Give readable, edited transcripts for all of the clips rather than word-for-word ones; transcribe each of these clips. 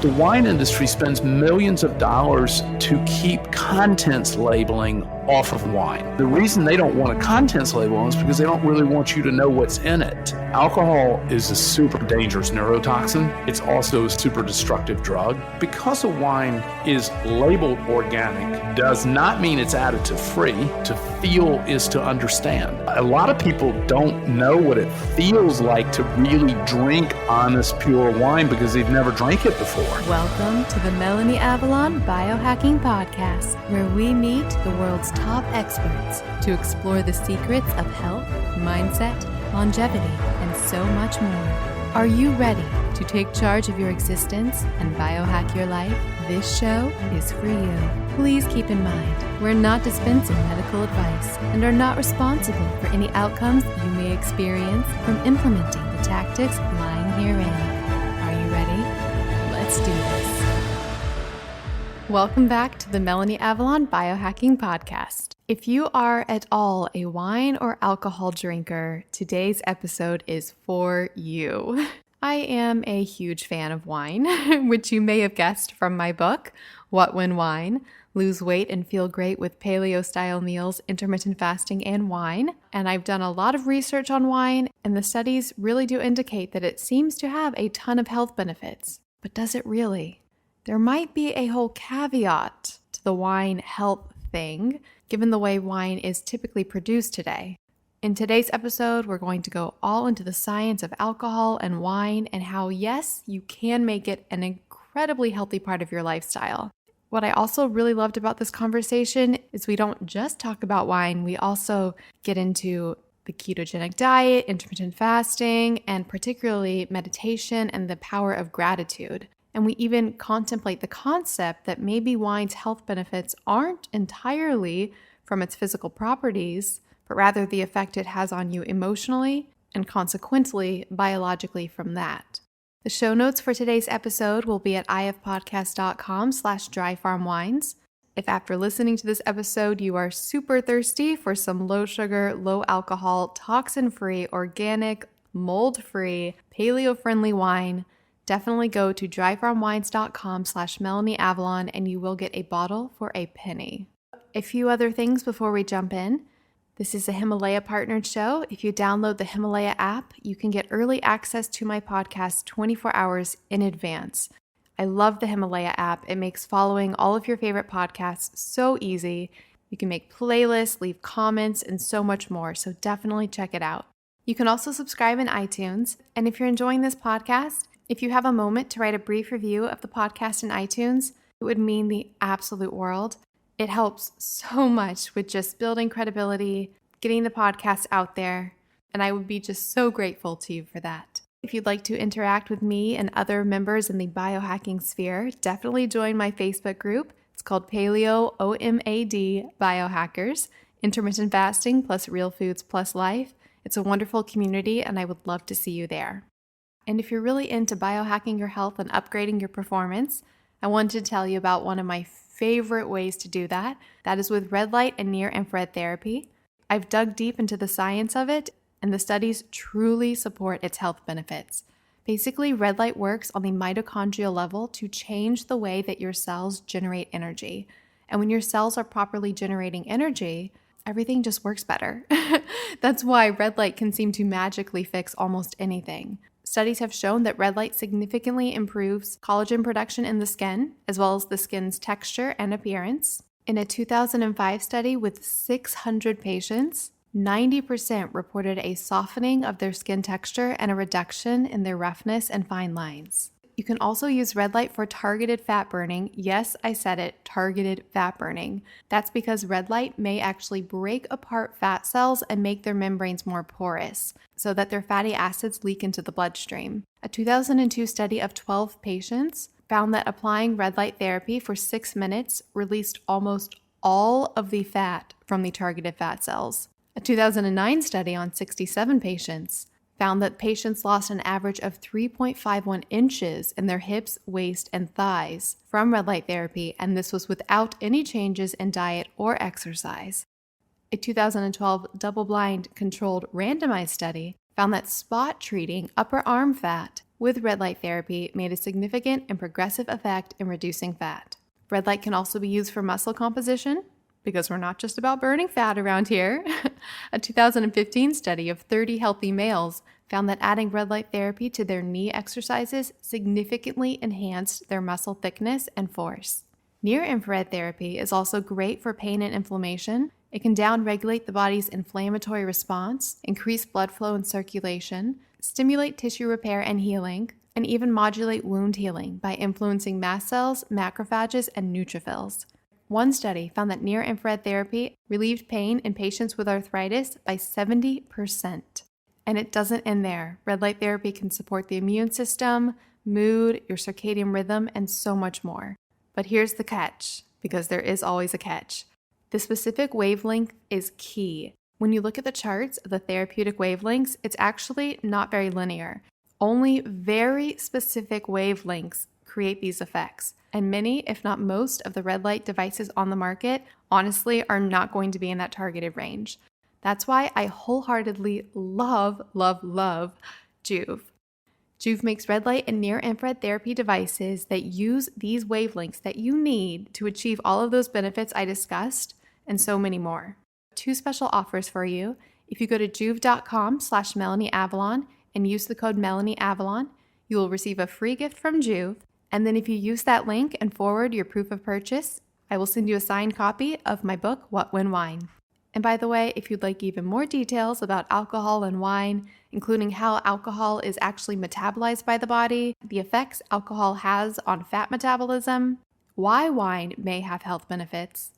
The wine industry spends millions of dollars to keep contents labeling off of wine. The reason they don't want a contents label is because they don't really want you to know what's in it. Alcohol is a super dangerous neurotoxin. It's also a super destructive drug. Because a wine is labeled organic does not mean it's additive free. To feel is to understand. A lot of people don't know what it feels like to really drink honest, pure wine because they've never drank it before. Welcome to the Melanie Avalon Biohacking Podcast, where we meet the world's top experts to explore the secrets of health, mindset, longevity, and so much more. Are you ready to take charge of your existence and biohack your life? This show is for you. Please keep in mind, we're not dispensing medical advice and are not responsible for any outcomes you may experience from implementing the tactics lying herein. Are you ready? Let's do this. Welcome back to the Melanie Avalon Biohacking Podcast. If you are at all a wine or alcohol drinker, today's episode is for you. I am a huge fan of wine, which you may have guessed from my book, What When Wine? Lose Weight and Feel Great with Paleo-Style Meals, Intermittent Fasting, and Wine. And I've done a lot of research on wine, and the studies really do indicate that it seems to have a ton of health benefits. But does it really? There might be a whole caveat to the wine health thing, given the way wine is typically produced today. In today's episode, we're going to go all into the science of alcohol and wine and how, yes, you can make it an incredibly healthy part of your lifestyle. What I also really loved about this conversation is we don't just talk about wine, we also get into the ketogenic diet, intermittent fasting, and particularly meditation and the power of gratitude. And we even contemplate the concept that maybe wine's health benefits aren't entirely from its physical properties, but rather the effect it has on you emotionally and consequently biologically from that. The show notes for today's episode will be at ifpodcast.com/dryfarmwines. If after listening to this episode you are super thirsty for some low sugar, low alcohol, toxin-free, organic, mold-free, paleo-friendly wine, definitely go to dryfarmwines.com/MelanieAvalon and you will get a bottle for a penny. A few other things before we jump in. This is a Himalaya partnered show. If you download the Himalaya app, you can get early access to my podcast 24 hours in advance. I love the Himalaya app. It makes following all of your favorite podcasts so easy. You can make playlists, leave comments, and so much more. So definitely check it out. You can also subscribe in iTunes. And if you're enjoying this podcast, if you have a moment to write a brief review of the podcast in iTunes, it would mean the absolute world. It helps so much with just building credibility, getting the podcast out there, and I would be just so grateful to you for that. If you'd like to interact with me and other members in the biohacking sphere, definitely join my Facebook group. It's called Paleo OMAD Biohackers, Intermittent Fasting plus Real Foods plus Life. It's a wonderful community, and I would love to see you there. And if you're really into biohacking your health and upgrading your performance, I wanted to tell you about one of my favorite ways to do that. That is with red light and near infrared therapy. I've dug deep into the science of it, and the studies truly support its health benefits. Basically, red light works on the mitochondrial level to change the way that your cells generate energy. And when your cells are properly generating energy, everything just works better. That's why red light can seem to magically fix almost anything. Studies have shown that red light significantly improves collagen production in the skin, as well as the skin's texture and appearance. In a 2005 study with 600 patients, 90% reported a softening of their skin texture and a reduction in their roughness and fine lines. You can also use red light for targeted fat burning. Yes, I said it, targeted fat burning. That's because red light may actually break apart fat cells and make their membranes more porous so that their fatty acids leak into the bloodstream. A 2002 study of 12 patients found that applying red light therapy for 6 minutes released almost all of the fat from the targeted fat cells. A 2009 study on 67 patients found that patients lost an average of 3.51 inches in their hips, waist, and thighs from red light therapy, and this was without any changes in diet or exercise. A 2012 double-blind controlled randomized study found that spot treating upper arm fat with red light therapy made a significant and progressive effect in reducing fat. Red light can also be used for muscle composition, because we're not just about burning fat around here. A 2015 study of 30 healthy males found that adding red light therapy to their knee exercises significantly enhanced their muscle thickness and force. Near-infrared therapy is also great for pain and inflammation. It can downregulate the body's inflammatory response, increase blood flow and circulation, stimulate tissue repair and healing, and even modulate wound healing by influencing mast cells, macrophages, and neutrophils. One study found that near-infrared therapy relieved pain in patients with arthritis by 70%. And it doesn't end there. Red light therapy can support the immune system, mood, your circadian rhythm, and so much more. But here's the catch, because there is always a catch. The specific wavelength is key. When you look at the charts of the therapeutic wavelengths, it's actually not very linear. Only very specific wavelengths create these effects. And many, if not most, of the red light devices on the market, honestly, are not going to be in that targeted range. That's why I wholeheartedly love Joovv. Joovv makes red light and near-infrared therapy devices that use these wavelengths that you need to achieve all of those benefits I discussed and so many more. 2 special offers for you. If you go to joovv.com/MelanieAvalon and use the code MelanieAvalon, you will receive a free gift from Joovv. And then if you use that link and forward your proof of purchase, I will send you a signed copy of my book, What When Wine. And by the way, if you'd like even more details about alcohol and wine, including how alcohol is actually metabolized by the body, the effects alcohol has on fat metabolism, why wine may have health benefits,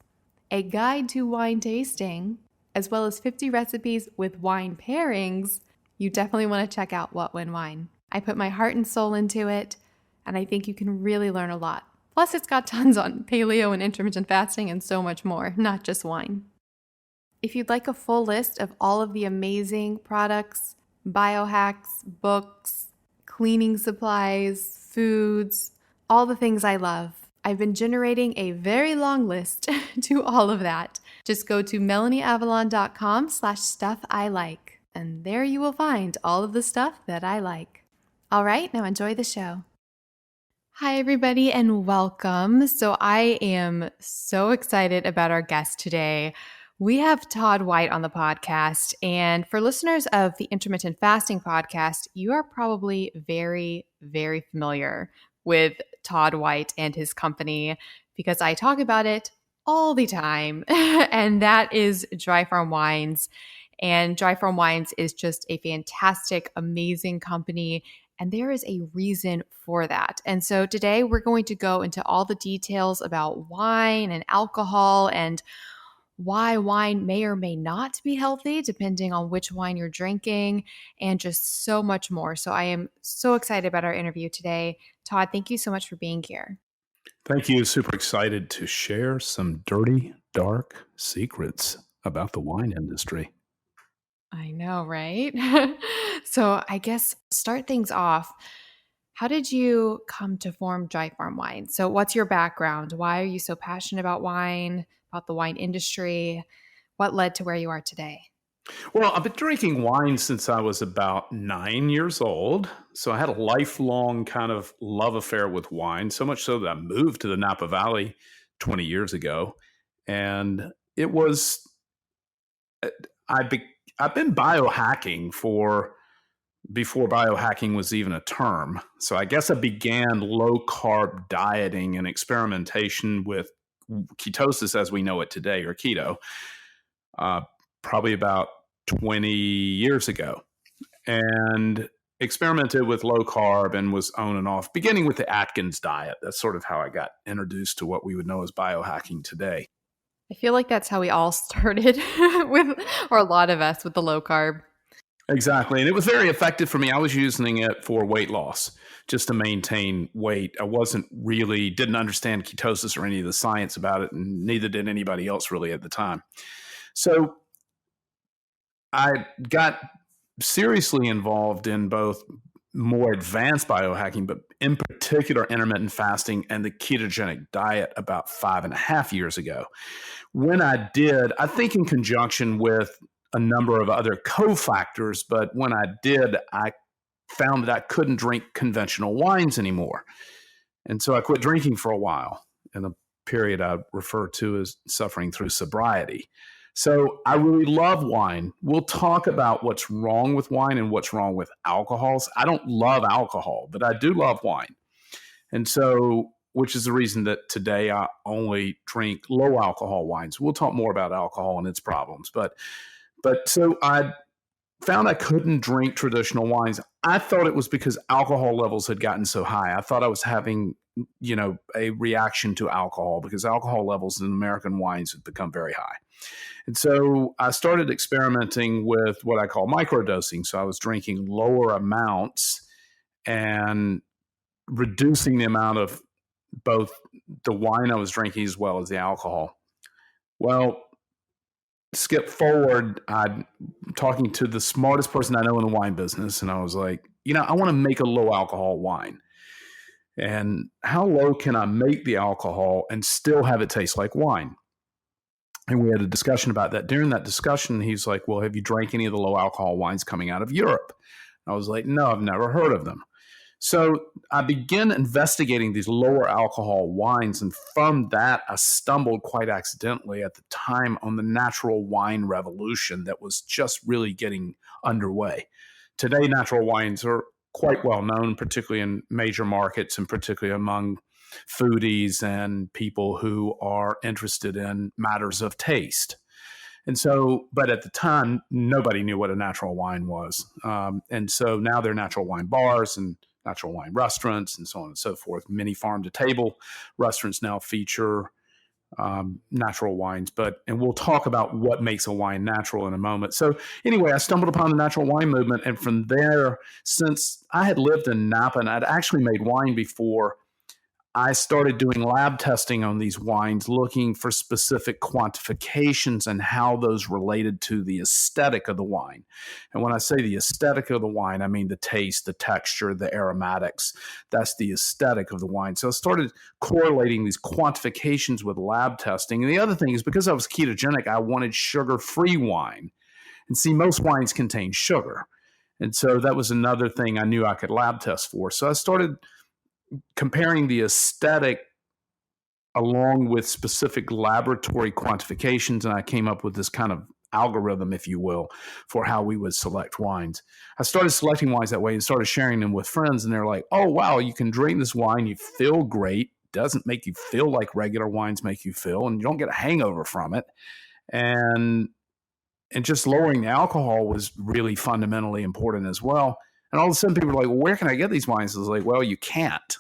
a guide to wine tasting, as well as 50 recipes with wine pairings, you definitely want to check out What When Wine. I put my heart and soul into it, and I think you can really learn a lot. Plus, it's got tons on paleo and intermittent fasting and so much more, not just wine. If you'd like a full list of all of the amazing products, biohacks, books, cleaning supplies, foods, all the things I love, I've been generating a very long list to all of that. Just go to melanieavalon.com/stuff-I-like, and there you will find all of the stuff that I like. All right, now enjoy the show. Hi, everybody, and welcome. So I am so excited about our guest today. We have Todd White on the podcast, and for listeners of the Intermittent Fasting podcast, you are probably very, very familiar with Todd White and his company because I talk about it all the time, and that is Dry Farm Wines. And Dry Farm Wines is just a fantastic, amazing company, and there is a reason for that. And so today we're going to go into all the details about wine and alcohol and why wine may or may not be healthy, depending on which wine you're drinking, and just so much more. So I am so excited about our interview today. Todd, thank you so much for being here. Thank you. Super excited to share some dirty, dark secrets about the wine industry. I know, right? So I guess start things off. How did you come to form Dry Farm Wine? So what's your background? Why are you so passionate about wine, about the wine industry? What led to where you are today? Well, I've been drinking wine since I was about 9 years old. So I had a lifelong kind of love affair with wine, so much so that I moved to the Napa Valley 20 years ago. And it was, I've been biohacking before biohacking was even a term. So I guess I began low carb dieting and experimentation with ketosis as we know it today, or keto, probably about 20 years ago, and experimented with low carb and was on and off, beginning with the Atkins diet. That's sort of how I got introduced to what we would know as biohacking today. I feel like that's how we all started with, or a lot of us, with the low carb. Exactly. And it was very effective for me. I was using it for weight loss, just to maintain weight. I didn't understand ketosis or any of the science about it, and neither did anybody else really at the time. So I got seriously involved in both more advanced biohacking, but in particular intermittent fasting and the ketogenic diet about 5.5 years ago. When I did, I think in conjunction with a number of other cofactors, but when I did, I found that I couldn't drink conventional wines anymore. And so I quit drinking for a while, in a period I refer to as suffering through sobriety. So I really love wine. We'll talk about what's wrong with wine and what's wrong with alcohols. I don't love alcohol, but I do love wine. And so, which is the reason that today I only drink low alcohol wines. We'll talk more about alcohol and its problems. But so I found I couldn't drink traditional wines. I thought it was because alcohol levels had gotten so high. I thought I was having, a reaction to alcohol because alcohol levels in American wines had become very high. And so I started experimenting with what I call microdosing. So I was drinking lower amounts and reducing the amount of both the wine I was drinking as well as the alcohol. Well, skip forward, I'm talking to the smartest person I know in the wine business. And I was like, I want to make a low alcohol wine. And how low can I make the alcohol and still have it taste like wine? And we had a discussion about that. During that discussion, he's like, well, have you drank any of the low alcohol wines coming out of Europe? I was like, no, I've never heard of them. So I began investigating these lower alcohol wines. And from that, I stumbled quite accidentally at the time on the natural wine revolution that was just really getting underway. Today, natural wines are quite well known, particularly in major markets and particularly among foodies and people who are interested in matters of taste. And so, but at the time, nobody knew what a natural wine was. And so now there are natural wine bars and natural wine restaurants and so on and so forth. Many farm-to-table restaurants now feature natural wines, and we'll talk about what makes a wine natural in a moment. So anyway, I stumbled upon the natural wine movement, and from there, since I had lived in Napa and I'd actually made wine before, I started doing lab testing on these wines, looking for specific quantifications and how those related to the aesthetic of the wine. And when I say the aesthetic of the wine, I mean the taste, the texture, the aromatics. That's the aesthetic of the wine. So I started correlating these quantifications with lab testing. And the other thing is because I was ketogenic, I wanted sugar-free wine. And see, most wines contain sugar. And so that was another thing I knew I could lab test for. So I started comparing the aesthetic along with specific laboratory quantifications, and I came up with this kind of algorithm, if you will, for how we would select wines. I started selecting wines that way and started sharing them with friends, and they're like, oh, wow, you can drink this wine, you feel great, doesn't make you feel like regular wines make you feel, and you don't get a hangover from it. And just lowering the alcohol was really fundamentally important as well. And all of a sudden people were like, well, where can I get these wines? I was like, well, you can't.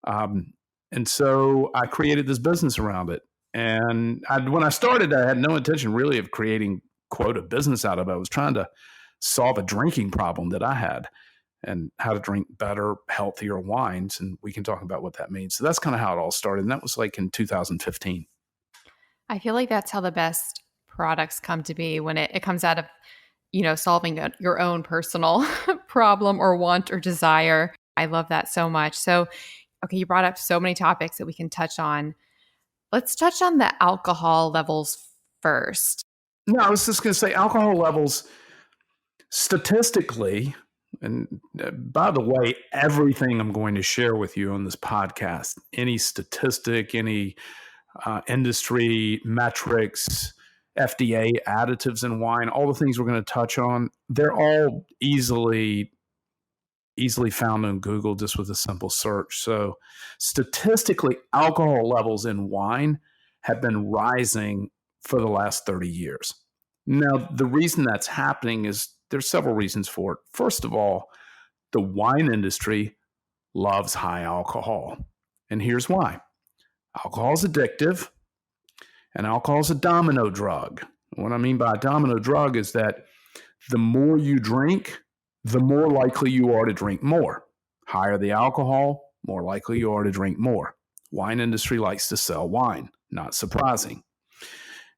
And so I created this business around it. And when I started, I had no intention really of creating, quote, a business out of it. I was trying to solve a drinking problem that I had and how to drink better, healthier wines. And we can talk about what that means. So that's kind of how it all started. And that was like in 2015. I feel like that's how the best products come to be, when it comes out of, solving your own personal problem or want or desire. I love that so much. So, okay, you brought up so many topics that we can touch on. Let's touch on the alcohol levels first. No, I was just going to say alcohol levels statistically, and by the way, everything I'm going to share with you on this podcast, any statistic, any industry metrics, FDA, additives in wine, all the things we're going to touch on, they're all easily found on Google just with a simple search. So statistically, alcohol levels in wine have been rising for the last 30 years. Now, the reason that's happening is there's several reasons for it. First of all, the wine industry loves high alcohol. And here's why. Alcohol is addictive, and alcohol is a domino drug. What I mean by a domino drug is that the more you drink, the more likely you are to drink more. Higher the alcohol, more likely you are to drink more. Wine industry likes to sell wine, not surprising.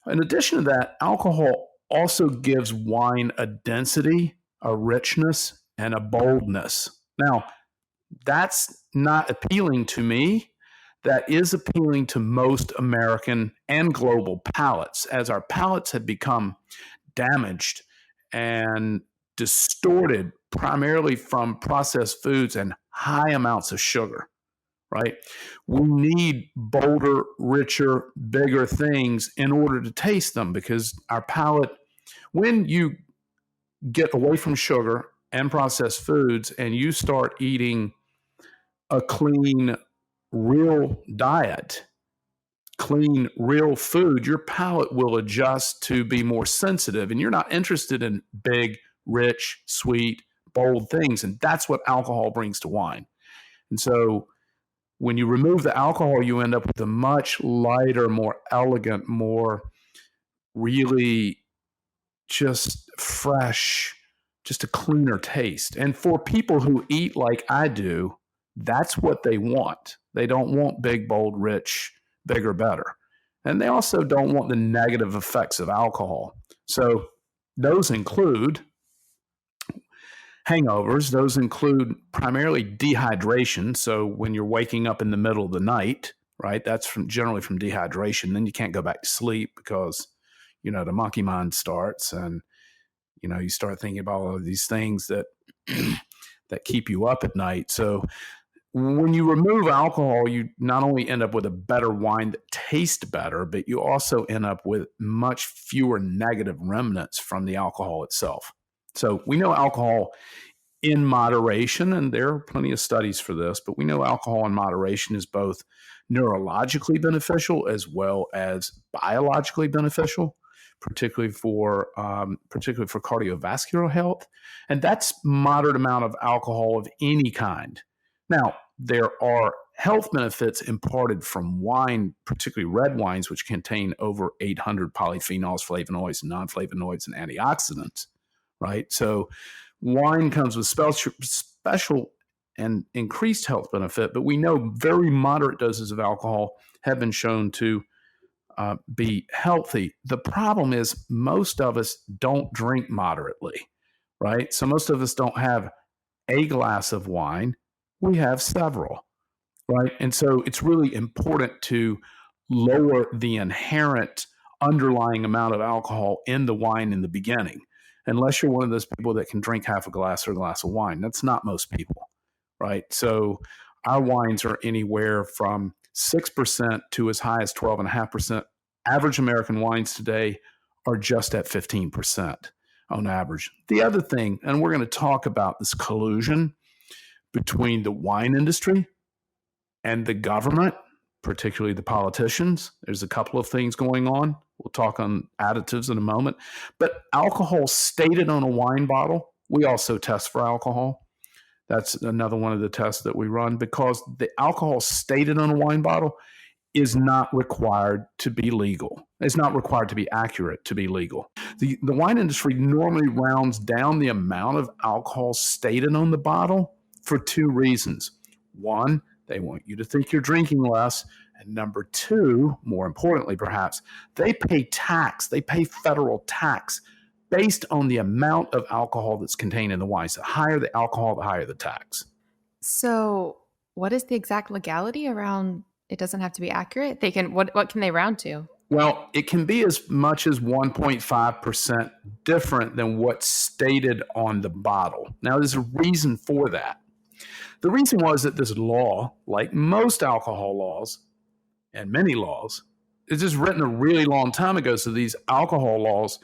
In addition to that, alcohol also gives wine a density, a richness, and a boldness. Now, that's not appealing to me. That is appealing to most American and global palates, as our palates have become damaged and distorted primarily from processed foods and high amounts of sugar, right? We need bolder, richer, bigger things in order to taste them, because our palate, when you get away from sugar and processed foods and you start eating a clean, real diet, clean, real food, your palate will adjust to be more sensitive, and you're not interested in big, rich, sweet, bold things. And that's what alcohol brings to wine. And so when you remove the alcohol, you end up with a much lighter, more elegant, more really just fresh, just a cleaner taste. And for people who eat like I do, that's what they want. They don't want big, bold, rich, bigger, better. And they also don't want the negative effects of alcohol. So those include hangovers. Those include primarily dehydration. So when you're waking up in the middle of the night, right, that's generally from dehydration. Then you can't go back to sleep because, the monkey mind starts, and, you start thinking about all of these things that that keep you up at night. So when you remove alcohol, you not only end up with a better wine that tastes better, but you also end up with much fewer negative remnants from the alcohol itself. So we know alcohol in moderation, and there are plenty of studies for this, but we know alcohol in moderation is both neurologically beneficial as well as biologically beneficial, particularly for cardiovascular health. And that's moderate amount of alcohol of any kind. Now, there are health benefits imparted from wine, particularly red wines, which contain over 800 polyphenols, flavonoids, non-flavonoids, and antioxidants, right? So wine comes with special and increased health benefit, but we know very moderate doses of alcohol have been shown to be healthy. The problem is most of us don't drink moderately, right? So most of us don't have a glass of wine. We have several, right? And so it's really important to lower the inherent underlying amount of alcohol in the wine in the beginning, unless you're one of those people that can drink half a glass or a glass of wine. That's not most people, right? So our wines are anywhere from 6% to as high as 12.5%. Average American wines today are just at 15% on average. The other thing, and we're going to talk about this collusion between the wine industry and the government, particularly the politicians. There's a couple of things going on. We'll talk on additives in a moment. But alcohol stated on a wine bottle, we also test for alcohol. That's another one of the tests that we run, because the alcohol stated on a wine bottle is not required to be legal. It's not required to be accurate to be legal. The wine industry normally rounds down the amount of alcohol stated on the bottle for two reasons. One, they want you to think you're drinking less. And number two, more importantly perhaps, they pay tax. They pay federal tax based on the amount of alcohol that's contained in the wine. So the higher the alcohol, the higher the tax. So what is the exact legality around it doesn't have to be accurate? They can what can they round to? Well, it can be as much as 1.5% different than what's stated on the bottle. Now, there's a reason for that. The reason was that this law, like most alcohol laws and many laws, is just written a really long time ago. So these alcohol laws,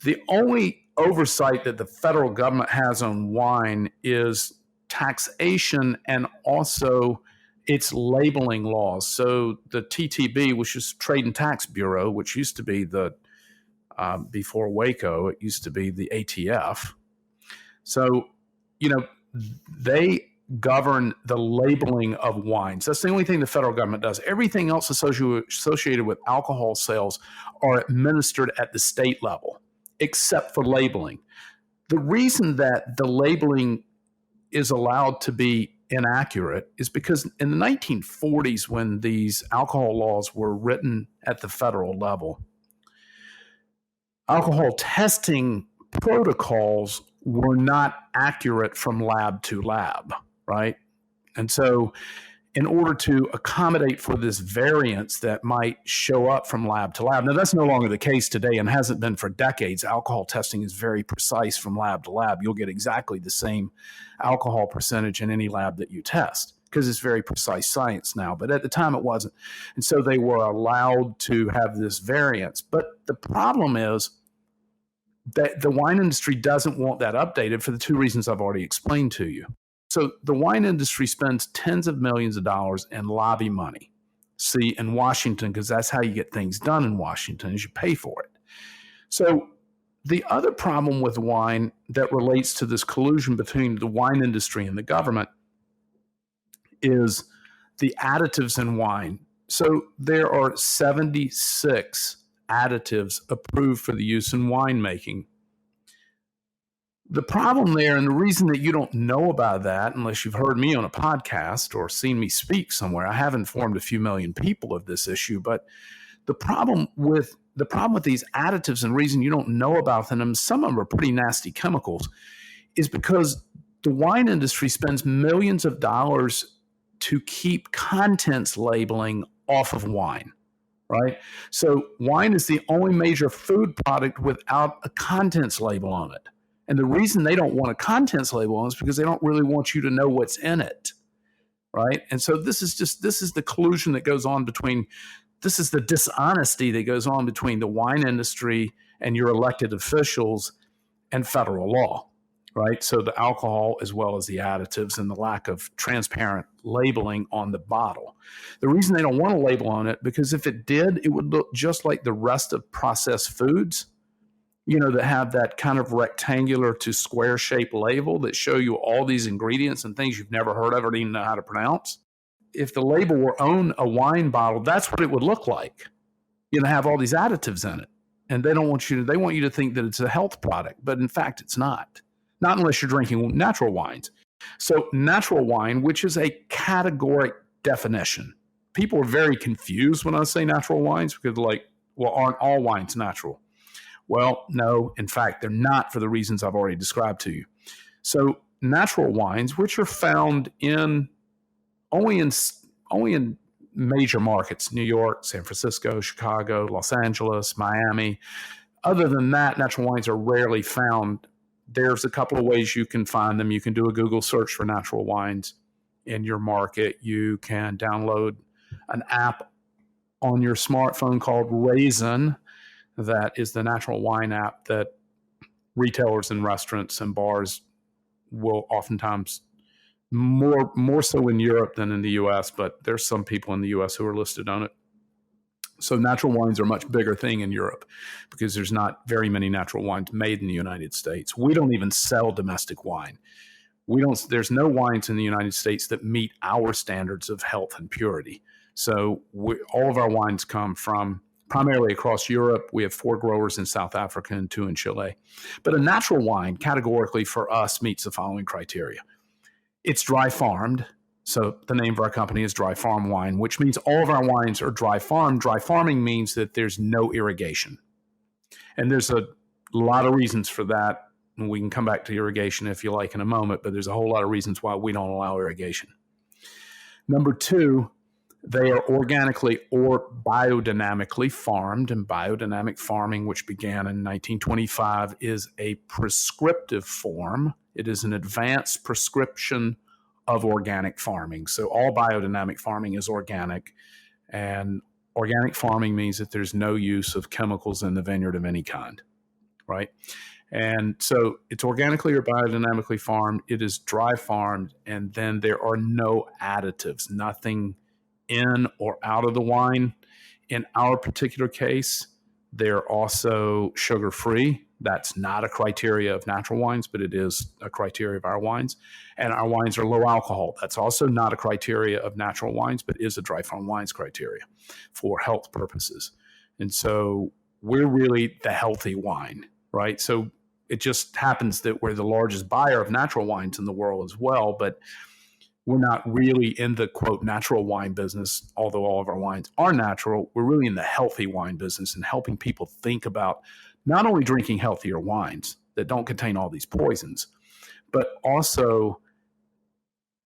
the only oversight that the federal government has on wine is taxation and also its labeling laws. So the TTB, which is Trade and Tax Bureau, which used to be the, before Waco, it used to be the ATF. So, they govern the labeling of wines. That's the only thing the federal government does. Everything else associated with alcohol sales are administered at the state level, except for labeling. The reason that the labeling is allowed to be inaccurate is because in the 1940s, when these alcohol laws were written at the federal level, alcohol testing protocols were not accurate from lab to lab, right? And so in order to accommodate for this variance that might show up from lab to lab. Now, that's no longer the case today and hasn't been for decades. Alcohol testing is very precise from lab to lab. You'll get exactly the same alcohol percentage in any lab that you test because it's very precise science now. But at the time, it wasn't. And so they were allowed to have this variance. But the problem is that the wine industry doesn't want that updated for the two reasons I've already explained to you. So the wine industry spends tens of millions of dollars in lobby money. See, in Washington, because that's how you get things done in Washington, is you pay for it. So the other problem with wine that relates to this collusion between the wine industry and the government is the additives in wine. So there are 76 additives approved for the use in winemaking. The problem there, and the reason that you don't know about that, unless you've heard me on a podcast or seen me speak somewhere, I have informed a few million people of this issue, but the problem with these additives and reason you don't know about them, some of them are pretty nasty chemicals, is because the wine industry spends millions of dollars to keep contents labeling off of wine, right? So wine is the only major food product without a contents label on it. And the reason they don't want a contents label on it is because they don't really want you to know what's in it, right? And so this is the collusion that goes on this is the dishonesty that goes on between the wine industry and your elected officials and federal law, right? So the alcohol as well as the additives and the lack of transparent labeling on the bottle. The reason they don't want a label on it, because if it did, it would look just like the rest of processed foods, that have that kind of rectangular to square shaped label that show you all these ingredients and things you've never heard of or even know how to pronounce. If the label were on a wine bottle, that's what it would look like. Have all these additives in it. And they want you to think that it's a health product, but in fact, it's not. Not unless you're drinking natural wines. So natural wine, which is a categoric definition. People are very confused when I say natural wines because aren't all wines natural? Well, no, in fact, they're not for the reasons I've already described to you. So natural wines, which are found only in major markets, New York, San Francisco, Chicago, Los Angeles, Miami. Other than that, natural wines are rarely found. There's a couple of ways you can find them. You can do a Google search for natural wines in your market. You can download an app on your smartphone called Raisin. That is the natural wine app that retailers and restaurants and bars will oftentimes, more so in Europe than in the US, but there's some people in the US who are listed on it. So natural wines are a much bigger thing in Europe because there's not very many natural wines made in the United States. We don't even sell domestic wine. There's no wines in the United States that meet our standards of health and purity. So all of our wines come from primarily across Europe. We have 4 growers in South Africa and 2 in Chile. But a natural wine categorically for us meets the following criteria. It's dry farmed. So the name of our company is Dry Farm Wine, which means all of our wines are dry farmed. Dry farming means that there's no irrigation. And there's a lot of reasons for that. And we can come back to irrigation if you like in a moment, but there's a whole lot of reasons why we don't allow irrigation. Number 2, they are organically or biodynamically farmed, and biodynamic farming, which began in 1925, is a prescriptive form. It is an advanced prescription of organic farming. So all biodynamic farming is organic, and organic farming means that there's no use of chemicals in the vineyard of any kind, right? And so it's organically or biodynamically farmed. It is dry farmed, and then there are no additives, nothing in or out of the wine. In our particular case, they're also sugar-free. That's not a criteria of natural wines, but it is a criteria of our wines. And our wines are low alcohol. That's also not a criteria of natural wines, but is a dry farm wines criteria for health purposes. And so we're really the healthy wine, right? So it just happens that we're the largest buyer of natural wines in the world as well, but we're not really in the, quote, natural wine business, although all of our wines are natural. We're really in the healthy wine business and helping people think about not only drinking healthier wines that don't contain all these poisons, but also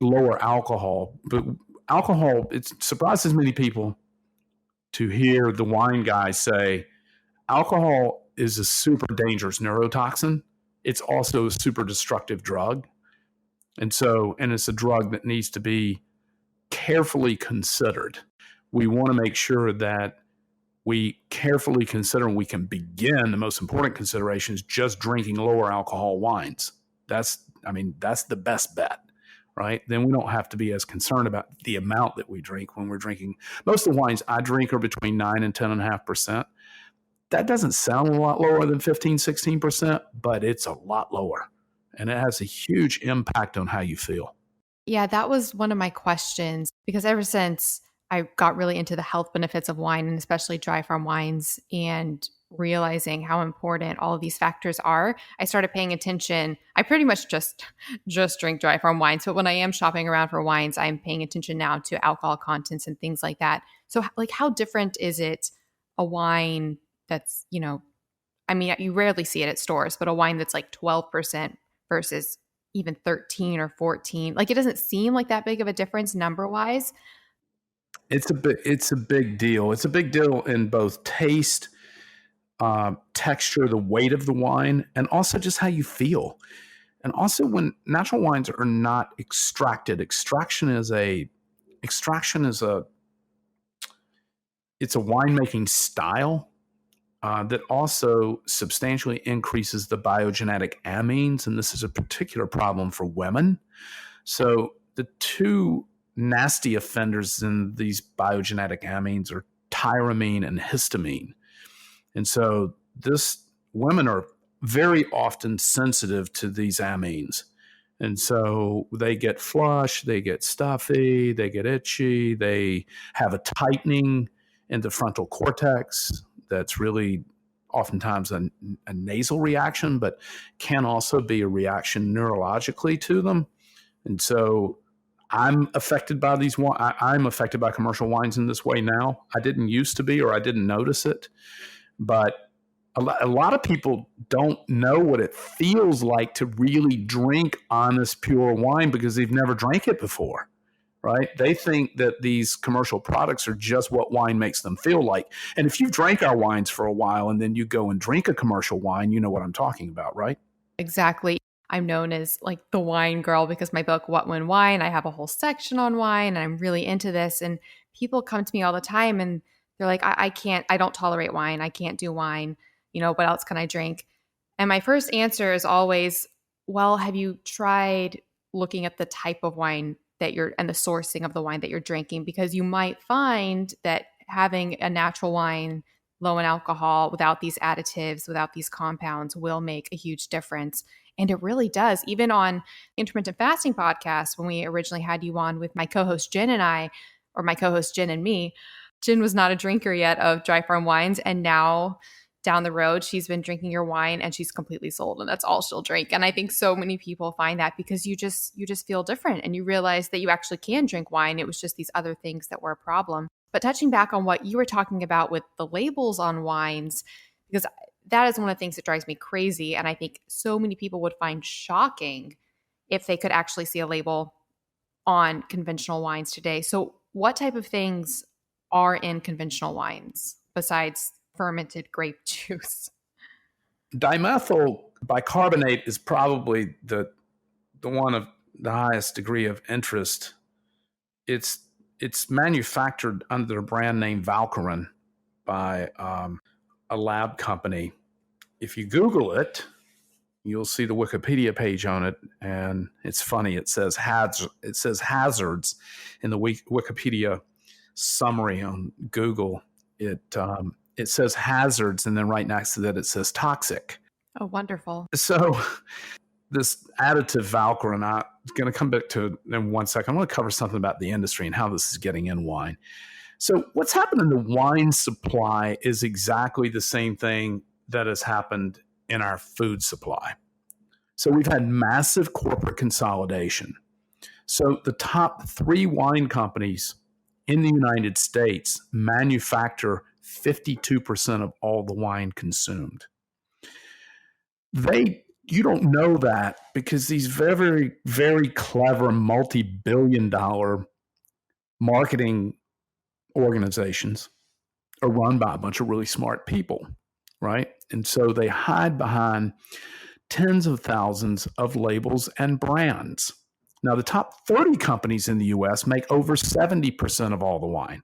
lower alcohol. But alcohol, it surprises many people to hear the wine guys say alcohol is a super dangerous neurotoxin. It's also a super destructive drug. And it's a drug that needs to be carefully considered. We want to make sure that we carefully consider, and we can begin, the most important consideration is just drinking lower alcohol wines. That's the best bet, right? Then we don't have to be as concerned about the amount that we drink when we're drinking. Most of the wines I drink are between 9 and 10.5%. That doesn't sound a lot lower than 15, 16%, but it's a lot lower. And it has a huge impact on how you feel. Yeah, that was one of my questions, because ever since I got really into the health benefits of wine, and especially dry farm wines, and realizing how important all of these factors are, I started paying attention. I pretty much just drink dry farm wines, but when I am shopping around for wines, I'm paying attention now to alcohol contents and things like that. So like, how different is it, a wine that's, you rarely see it at stores, but a wine that's like 12% versus even 13 or 14? Like, it doesn't seem like that big of a difference number wise. It's a big deal. It's a big deal in both taste, texture, the weight of the wine, and also just how you feel. And also, when natural wines are not extracted, extraction is a winemaking style that also substantially increases the biogenetic amines, and this is a particular problem for women. So the two nasty offenders in these biogenetic amines are tyramine and histamine. And so women are very often sensitive to these amines. And so they get flush, they get stuffy, they get itchy, they have a tightening in the frontal cortex that's really oftentimes a nasal reaction, but can also be a reaction neurologically to them. And so I'm affected by I'm affected by commercial wines in this way now. I didn't used to be, or I didn't notice it, but a lot of people don't know what it feels like to really drink honest, pure wine because they've never drank it before, right? They think that these commercial products are just what wine makes them feel like. And if you've drank our wines for a while and then you go and drink a commercial wine, you know what I'm talking about, right? Exactly. I'm known as like the wine girl because my book, What When Wine, I have a whole section on wine, and I'm really into this. And people come to me all the time and they're like, I don't tolerate wine. I can't do wine. What else can I drink? And my first answer is always, well, have you tried looking at the type of wine and the sourcing of the wine that you're drinking? Because you might find that having a natural wine low in alcohol, without these additives, without these compounds, will make a huge difference. And it really does. Even on Intermittent Fasting podcast, when we originally had you on with my co-host Jen and I, or my co-host Jen and me, Jen was not a drinker yet of dry farm wines. And now down the road, she's been drinking your wine and she's completely sold, and that's all she'll drink. And I think so many people find that because you just feel different and you realize that you actually can drink wine. It was just these other things that were a problem. But touching back on what you were talking about with the labels on wines, because that is one of the things that drives me crazy. And I think so many people would find shocking if they could actually see a label on conventional wines today. So what type of things are in conventional wines besides fermented grape juice? Dimethyl bicarbonate is probably the one of the highest degree of interest. It's manufactured under the brand name Valkyrin by a lab company. If you Google it, you'll see the Wikipedia page on it, and it's funny. It says hazards in the Wikipedia summary on Google. It says hazards, and then right next to that it says toxic. Oh, wonderful. So this additive Valkyrin, I'm going to come back to it in 1 second. I want to cover something about the industry and how this is getting in wine. So what's happened in the wine supply is exactly the same thing that has happened in our food supply. So we've had massive corporate consolidation. So the top 3 wine companies in the United States manufacture 52% of all the wine consumed. You don't know that because these very, very clever multi-billion-dollar marketing organizations are run by a bunch of really smart people, right? And so they hide behind tens of thousands of labels and brands. Now, the top 30 companies in the US make over 70% of all the wine.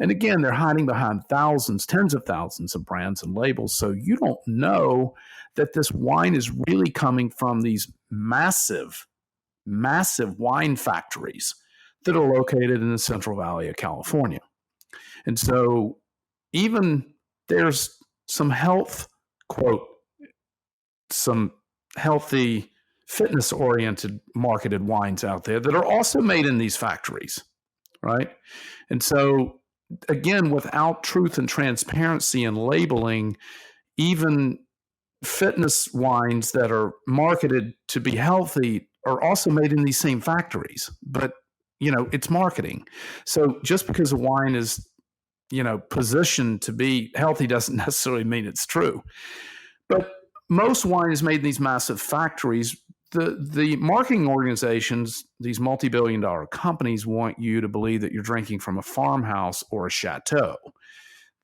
And again, they're hiding behind thousands, tens of thousands of brands and labels. So you don't know that this wine is really coming from these massive, massive wine factories that are located in the Central Valley of California. And so even there's some some healthy fitness-oriented marketed wines out there that are also made in these factories, right? And so again, without truth and transparency and labeling, even fitness wines that are marketed to be healthy are also made in these same factories. But, it's marketing. So just because a wine is, positioned to be healthy doesn't necessarily mean it's true. But most wine is made in these massive factories. The marketing organizations, these multi-billion-dollar companies, want you to believe that you're drinking from a farmhouse or a chateau.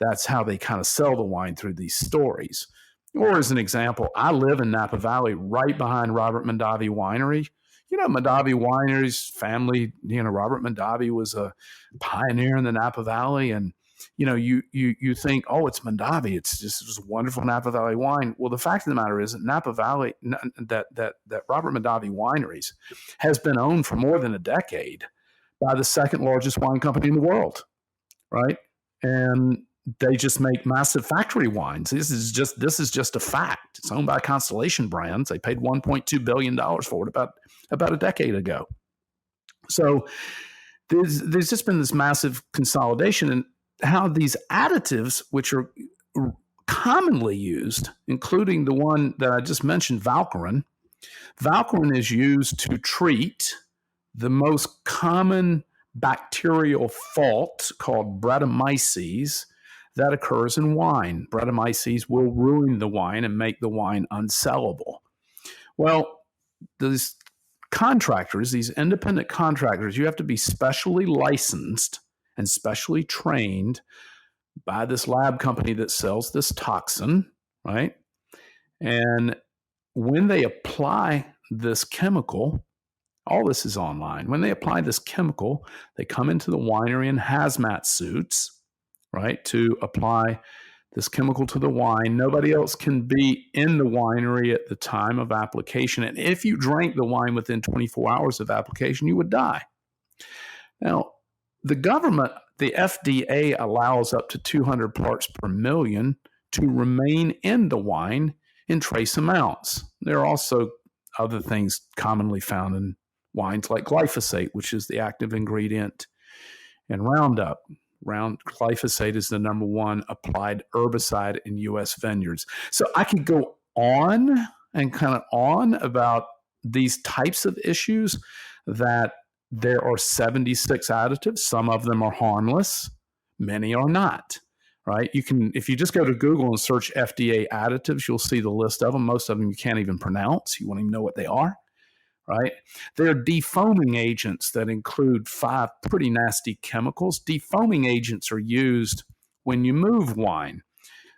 That's how they kind of sell the wine through these stories. Or as an example, I live in Napa Valley right behind Robert Mondavi Winery. Mondavi Winery's family, Robert Mondavi was a pioneer in the Napa Valley. And, you think, oh, it's Mondavi. It's just a wonderful Napa Valley wine. Well, the fact of the matter is that Napa Valley, that Robert Mondavi Wineries has been owned for more than a decade by the second largest wine company in the world, right? And they just make massive factory wines. This is just a fact. It's owned by Constellation Brands. They paid $1.2 billion for it about a decade ago. So there's just been this massive consolidation, and how these additives, which are commonly used, including the one that I just mentioned, Valcarin. Valcarin is used to treat the most common bacterial fault called Brettanomyces that occurs in wine. Brettanomyces will ruin the wine and make the wine unsellable. Well, these contractors, these independent contractors, you have to be specially licensed and specially trained by this lab company that sells this toxin, right? And when they apply this chemical, all this is online. When they apply this chemical, they come into the winery in hazmat suits, right, to apply this chemical to the wine. Nobody else can be in the winery at the time of application. And if you drank the wine within 24 hours of application, you would die. Now, the government, the FDA, allows up to 200 parts per million to remain in the wine in trace amounts. There are also other things commonly found in wines like glyphosate, which is the active ingredient in Roundup. Glyphosate is the number one applied herbicide in U.S. vineyards. So I could go on and kind of on about these types of issues, that there are 76 additives. Some of them are harmless. Many are not, right? If you just go to Google and search FDA additives, you'll see the list of them. Most of them you can't even pronounce. You won't even know what they are, right? They're defoaming agents that include 5 pretty nasty chemicals. Defoaming agents are used when you move wine.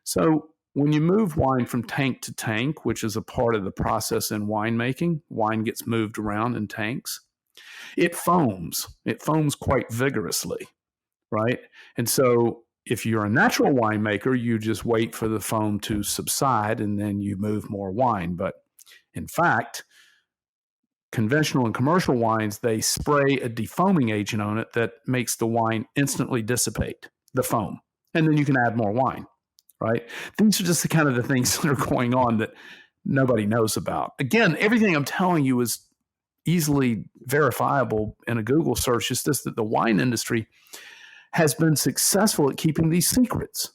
So when you move wine from tank to tank, which is a part of the process in winemaking, wine gets moved around in tanks. It foams. It foams quite vigorously, right? And so if you're a natural winemaker, you just wait for the foam to subside and then you move more wine. But in fact, conventional and commercial wines, they spray a defoaming agent on it that makes the wine instantly dissipate, the foam. And then you can add more wine, right? These are just the kind of the things that are going on that nobody knows about. Again, everything I'm telling you is easily verifiable in a Google search. It's just that the wine industry has been successful at keeping these secrets,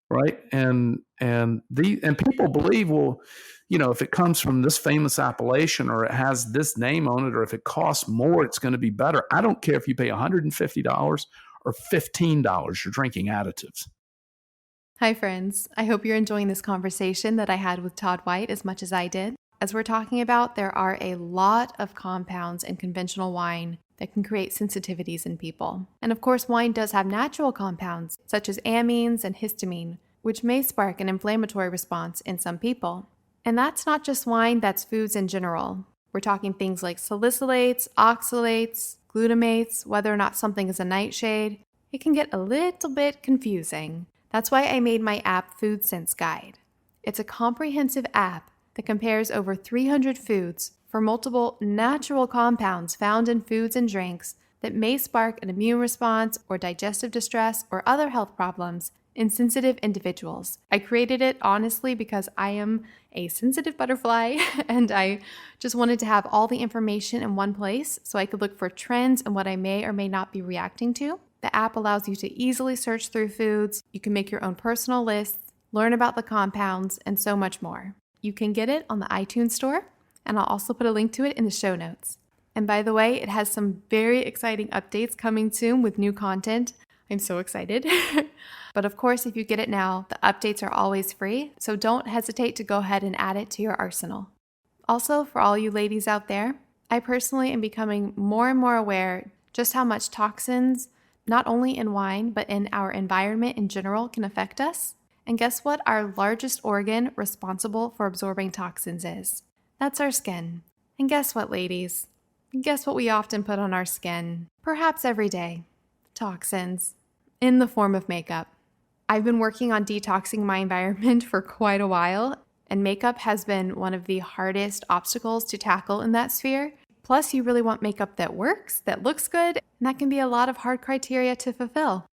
right? And people believe, well, if it comes from this famous appellation, or it has this name on it, or if it costs more, it's going to be better. I don't care if you pay $150 or $15, you're drinking additives. Hi, friends. I hope you're enjoying this conversation that I had with Todd White as much as I did. As we're talking about, there are a lot of compounds in conventional wine that can create sensitivities in people. And of course, wine does have natural compounds such as amines and histamine, which may spark an inflammatory response in some people. And that's not just wine, that's foods in general. We're talking things like salicylates, oxalates, glutamates, whether or not something is a nightshade. It can get a little bit confusing. That's why I made my app Food Sense Guide. It's a comprehensive app that compares over 300 foods for multiple natural compounds found in foods and drinks that may spark an immune response or digestive distress or other health problems in sensitive individuals. I created it honestly because I am a sensitive butterfly and I just wanted to have all the information in one place so I could look for trends and what I may or may not be reacting to. The app allows you to easily search through foods. You can make your own personal lists, learn about the compounds, and so much more. You can get it on the iTunes store, and I'll also put a link to it in the show notes. And by the way, it has some very exciting updates coming soon with new content. I'm so excited. But of course, if you get it now, the updates are always free, so don't hesitate to go ahead and add it to your arsenal. Also, for all you ladies out there, I personally am becoming more and more aware just how much toxins, not only in wine, but in our environment in general, can affect us. And guess what our largest organ responsible for absorbing toxins is? That's our skin. And guess what, ladies? Guess what we often put on our skin, perhaps every day? Toxins, in the form of makeup. I've been working on detoxing my environment for quite a while, and makeup has been one of the hardest obstacles to tackle in that sphere. Plus, you really want makeup that works, that looks good, and that can be a lot of hard criteria to fulfill.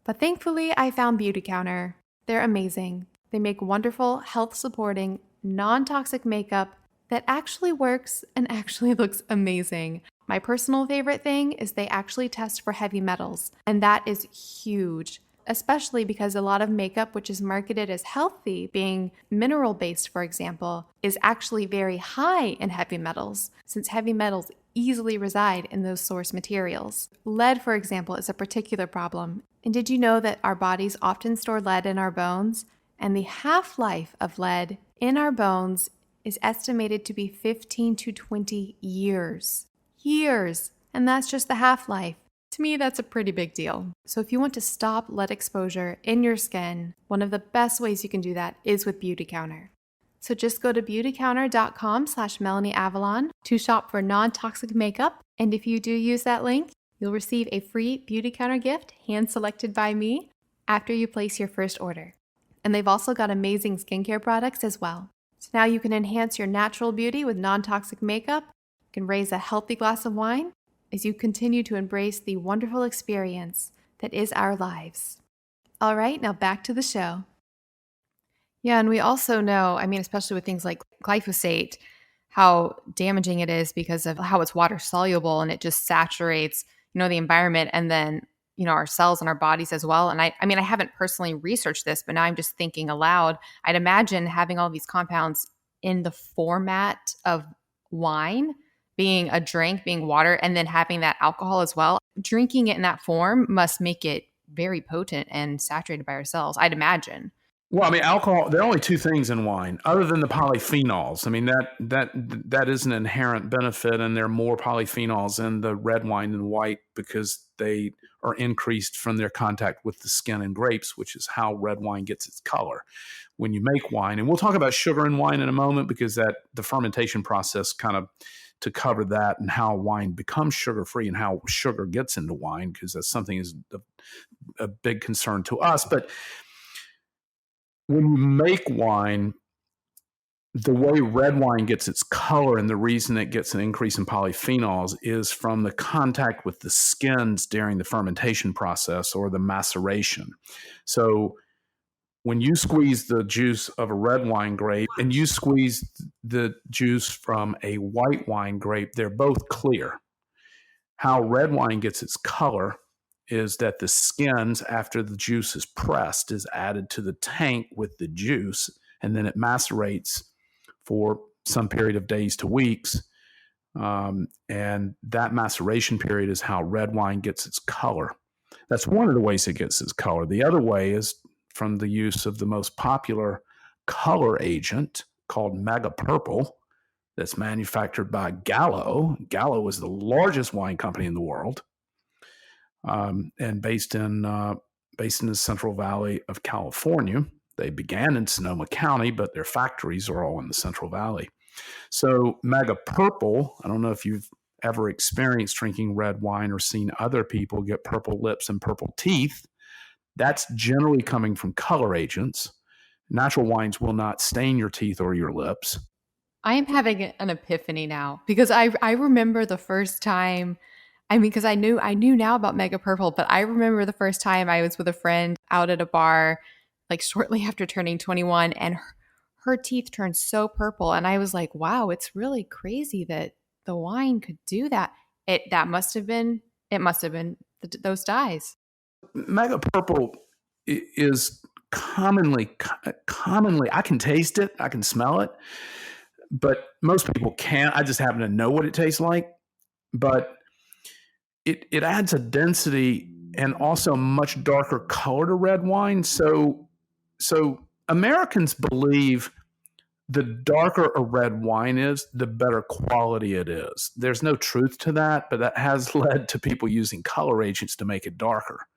But thankfully, I found Beauty Counter. They're amazing. They make wonderful, health-supporting, non-toxic makeup that actually works and actually looks amazing. My personal favorite thing is they actually test for heavy metals, and that is huge, especially because a lot of makeup, which is marketed as healthy, being mineral-based, for example, is actually very high in heavy metals, since heavy metals easily reside in those source materials. Lead, for example, is a particular problem. And did you know that our bodies often store lead in our bones? And the half-life of lead in our bones is estimated to be 15 to 20 years. Years! And that's just the half-life. To me, that's a pretty big deal. So if you want to stop lead exposure in your skin, one of the best ways you can do that is with Beauty Counter. So just go to beautycounter.com/MelanieAvalon to shop for non-toxic makeup. And if you do use that link, you'll receive a free Beauty Counter gift hand-selected by me after you place your first order. And they've also got amazing skincare products as well. So now you can enhance your natural beauty with non-toxic makeup. You can raise a healthy glass of wine as you continue to embrace the wonderful experience that is our lives. All right, now back to the show. Yeah, and we also know, especially with things like glyphosate, how damaging it is because of how it's water soluble and it just saturates, the environment and then, our cells and our bodies as well. And I haven't personally researched this, but now I'm just thinking aloud. I'd imagine having all these compounds in the format of wine, being a drink, being water, and then having that alcohol as well. Drinking it in that form must make it very potent and saturated by our cells, I'd imagine. Well, alcohol, there are only two things in wine other than the polyphenols. That is an inherent benefit, and there are more polyphenols in the red wine than white because they are increased from their contact with the skin and grapes, which is how red wine gets its color when you make wine. And we'll talk about sugar in wine in a moment because the fermentation process kind of to cover that and how wine becomes sugar-free and how sugar gets into wine, because that's something is a big concern to us. But when you make wine, the way red wine gets its color and the reason it gets an increase in polyphenols is from the contact with the skins during the fermentation process or the maceration. So when you squeeze the juice of a red wine grape and you squeeze the juice from a white wine grape, they're both clear. How red wine gets its color is that the skins, after the juice is pressed, is added to the tank with the juice, and then it macerates for some period of days to weeks. And that maceration period is how red wine gets its color. That's one of the ways it gets its color. The other way is from the use of the most popular color agent called Mega Purple that's manufactured by Gallo. Gallo is the largest wine company in the world, and based in the Central Valley of California. They began in Sonoma County, but their factories are all in the Central Valley. So Mega Purple, I don't know if you've ever experienced drinking red wine or seen other people get purple lips and purple teeth. That's generally coming from color agents. Natural wines will not stain your teeth or your lips. I am having an epiphany now because I remember the first time. I mean, because I knew now about Mega Purple, but I remember the first time I was with a friend out at a bar, like shortly after turning 21, and her teeth turned so purple, and I was like, "Wow, it's really crazy that the wine could do that." It must have been those dyes. Mega Purple is commonly, I can taste it, I can smell it, but most people can't. I just happen to know what it tastes like, but it adds a density and also much darker color to red wine. So Americans believe the darker a red wine is, the better quality it is. There's no truth to that, but that has led to people using color agents to make it darker,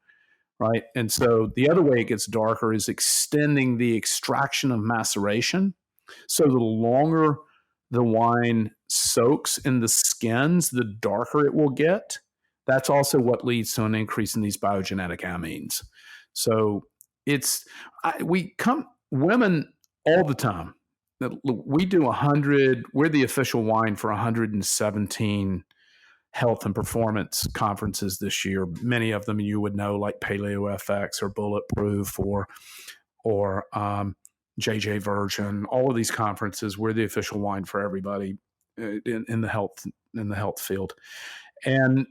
right? And so the other way it gets darker is extending the extraction of maceration. So the longer the wine soaks in the skins, the darker it will get. That's also what leads to an increase in these biogenetic amines. So women all the time. We do 100, we're the official wine for 117 health and performance conferences this year. Many of them you would know, like Paleo FX or Bulletproof or JJ Virgin. All of these conferences, we're the official wine for everybody in the health field. And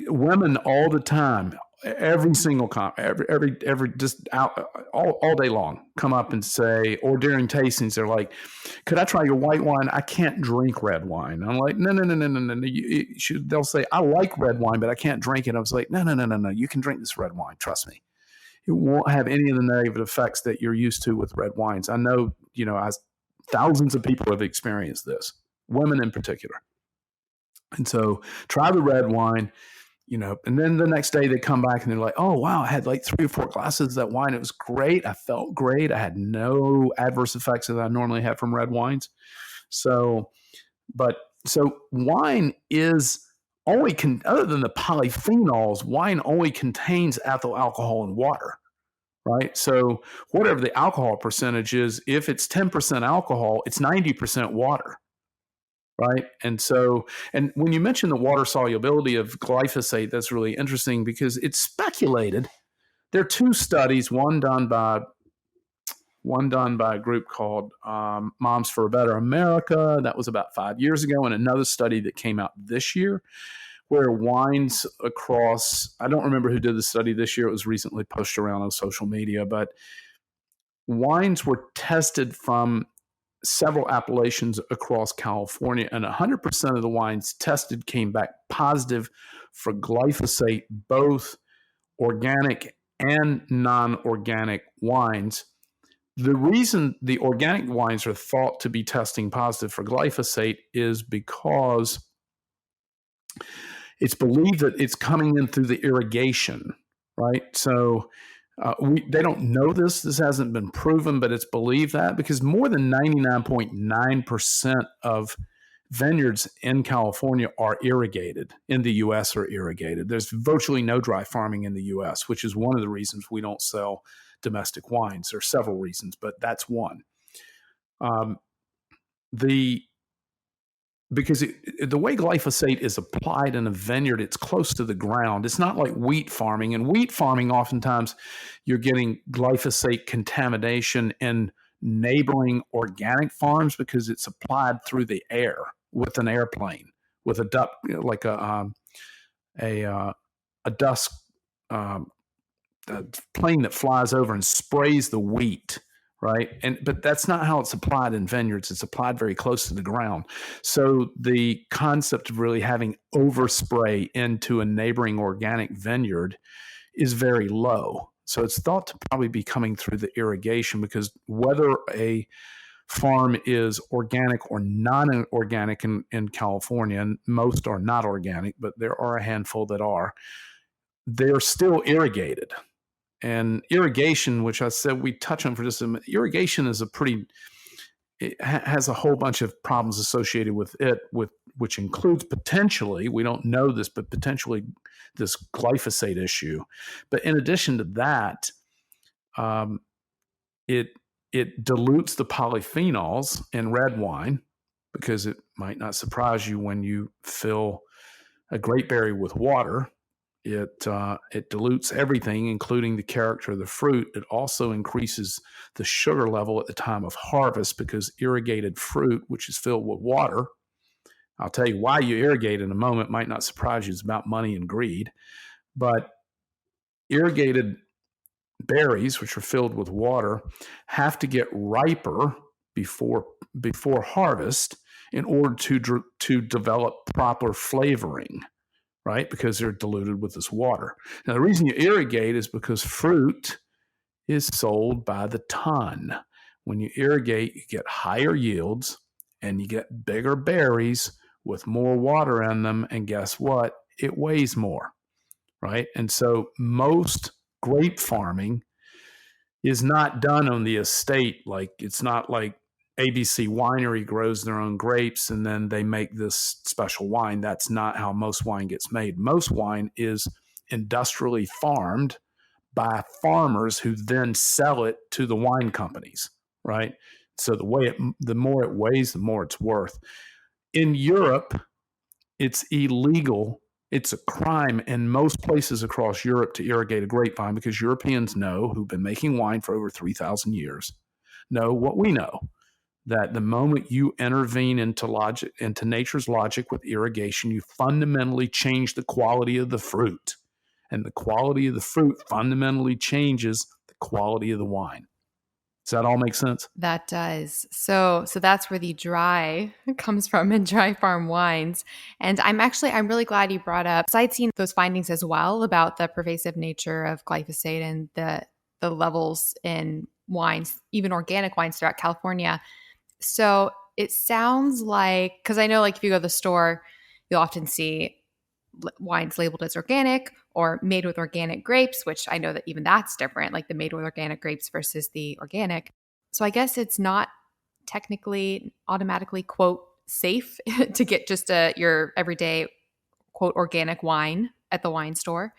women all the time, every single every just out all day long, come up and say, or during tastings, they're like, "Could I try your white wine? I can't drink red wine." I'm like, no. They'll say, "I like red wine, but I can't drink it." I was like, no. You can drink this red wine. Trust me. It won't have any of the negative effects that you're used to with red wines. I know, thousands of people have experienced this, women in particular. And so try the red wine, and then the next day they come back and they're like, "Oh, wow, I had like 3 or 4 glasses of that wine. It was great. I felt great. I had no adverse effects that I normally have from red wines." So wine is only, other than the polyphenols, wine only contains ethyl alcohol and water, right? So whatever the alcohol percentage is, if it's 10% alcohol, it's 90% water. Right. And when you mention the water solubility of glyphosate, that's really interesting because it's speculated. There are 2 studies, one done by a group called Moms for a Better America. That was about 5 years ago. And another study that came out this year where wines across, I don't remember who did the study this year. It was recently posted around on social media, but wines were tested from several appellations across California, and 100% of the wines tested came back positive for glyphosate, both organic and non-organic wines. The reason the organic wines are thought to be testing positive for glyphosate is because it's believed that it's coming in through the irrigation, right? So they don't know this. This hasn't been proven, but it's believed that because more than 99.9% of vineyards in California are irrigated, in the U.S. are irrigated. There's virtually no dry farming in the U.S., which is one of the reasons we don't sell domestic wines. There are several reasons, but that's one. Because the way glyphosate is applied in a vineyard, it's close to the ground. It's not like wheat farming. In wheat farming, oftentimes you're getting glyphosate contamination in neighboring organic farms because it's applied through the air with an airplane, with a duck, like a dust a plane that flies over and sprays the wheat. Right. But that's not how it's applied in vineyards. It's applied very close to the ground. So the concept of really having overspray into a neighboring organic vineyard is very low. So it's thought to probably be coming through the irrigation, because whether a farm is organic or non-organic in California, and most are not organic, but there are a handful that are, they're still irrigated. And irrigation, which I said we touch on for just a minute, irrigation is it has a whole bunch of problems associated with it, which includes potentially, we don't know this, but potentially this glyphosate issue. But in addition to that, it dilutes the polyphenols in red wine, because it might not surprise you when you fill a grapeberry with water. It dilutes everything, including the character of the fruit. It also increases the sugar level at the time of harvest, because irrigated fruit, which is filled with water, I'll tell you why you irrigate in a moment, might not surprise you. It's about money and greed. But irrigated berries, which are filled with water, have to get riper before harvest in order to develop proper flavoring, right? Because they're diluted with this water. Now, the reason you irrigate is because fruit is sold by the ton. When you irrigate, you get higher yields and you get bigger berries with more water in them. And guess what? It weighs more, right? And so most grape farming is not done on the estate. Like, it's not like ABC Winery grows their own grapes and then they make this special wine. That's not how most wine gets made. Most wine is industrially farmed by farmers who then sell it to the wine companies, right? So the more it weighs, the more it's worth. In Europe, it's illegal. It's a crime in most places across Europe to irrigate a grapevine, because Europeans know, who've been making wine for over 3,000 years, know what we know, that the moment you intervene into nature's logic with irrigation, you fundamentally change the quality of the fruit. And the quality of the fruit fundamentally changes the quality of the wine. Does that all make sense? That does. So that's where the dry comes from in dry farm wines. And I'm really glad you brought up, because I'd seen those findings as well about the pervasive nature of glyphosate and the levels in wines, even organic wines throughout California. So it sounds like, because I know, like, if you go to the store, you'll often see wines labeled as organic or made with organic grapes, which I know that even that's different, like the made with organic grapes versus the organic. So I guess it's not technically automatically, quote, safe to get just your everyday, quote, organic wine at the wine store.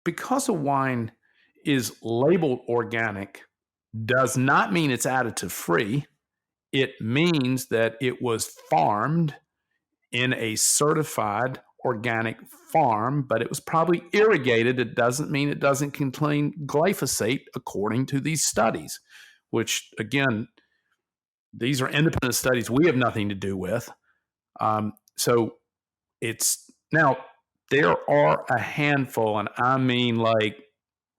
Because a wine is labeled organic does not mean it's additive free. It means that it was farmed in a certified organic farm, but it was probably irrigated. It doesn't mean it doesn't contain glyphosate, according to these studies, which, again, these are independent studies we have nothing to do with. So it's now, there are a handful, and I mean like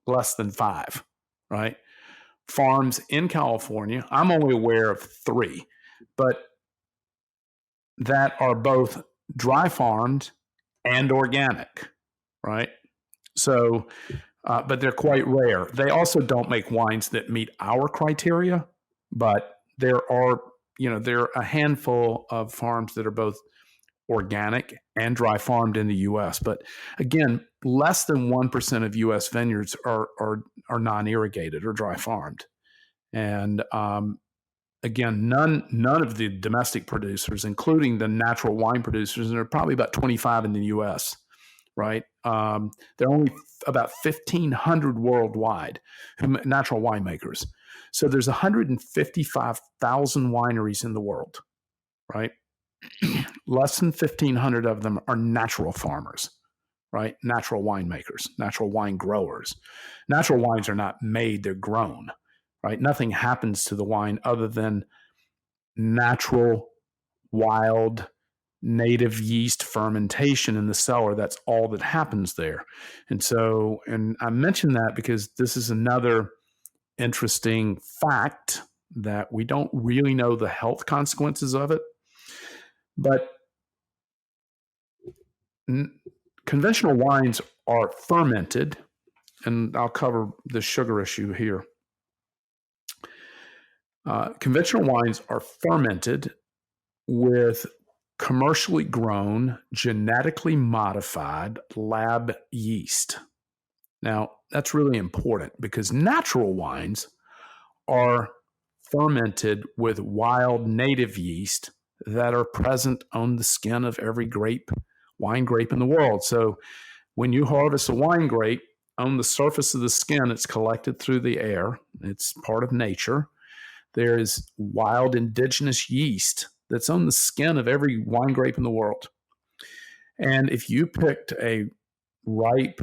less than 5, right? Farms in California. I'm only aware of 3, but that are both dry farmed and organic, right? So, but they're quite rare. They also don't make wines that meet our criteria, but there are a handful of farms that are both organic and dry farmed in the U.S. But again, less than 1% of U.S. vineyards are non-irrigated or dry farmed, and again, none of the domestic producers, including the natural wine producers, and there are probably about 25 in the U.S., right? There are only about 1,500 worldwide natural winemakers. So there's 155,000 wineries in the world, right? Less than 1,500 of them are natural farmers, right? Natural winemakers, natural wine growers. Natural wines are not made, they're grown, right? Nothing happens to the wine other than natural, wild, native yeast fermentation in the cellar. That's all that happens there. And I mention that because this is another interesting fact that we don't really know the health consequences of it. But conventional wines are fermented and I'll cover the sugar issue here. Conventional wines are fermented with commercially grown, genetically modified lab yeast. Now, that's really important because natural wines are fermented with wild native yeast that are present on the skin of every wine grape in the world. So when you harvest a wine grape, on the surface of the skin, it's collected through the air. It's part of nature. There is wild indigenous yeast that's on the skin of every wine grape in the world. And if you picked a ripe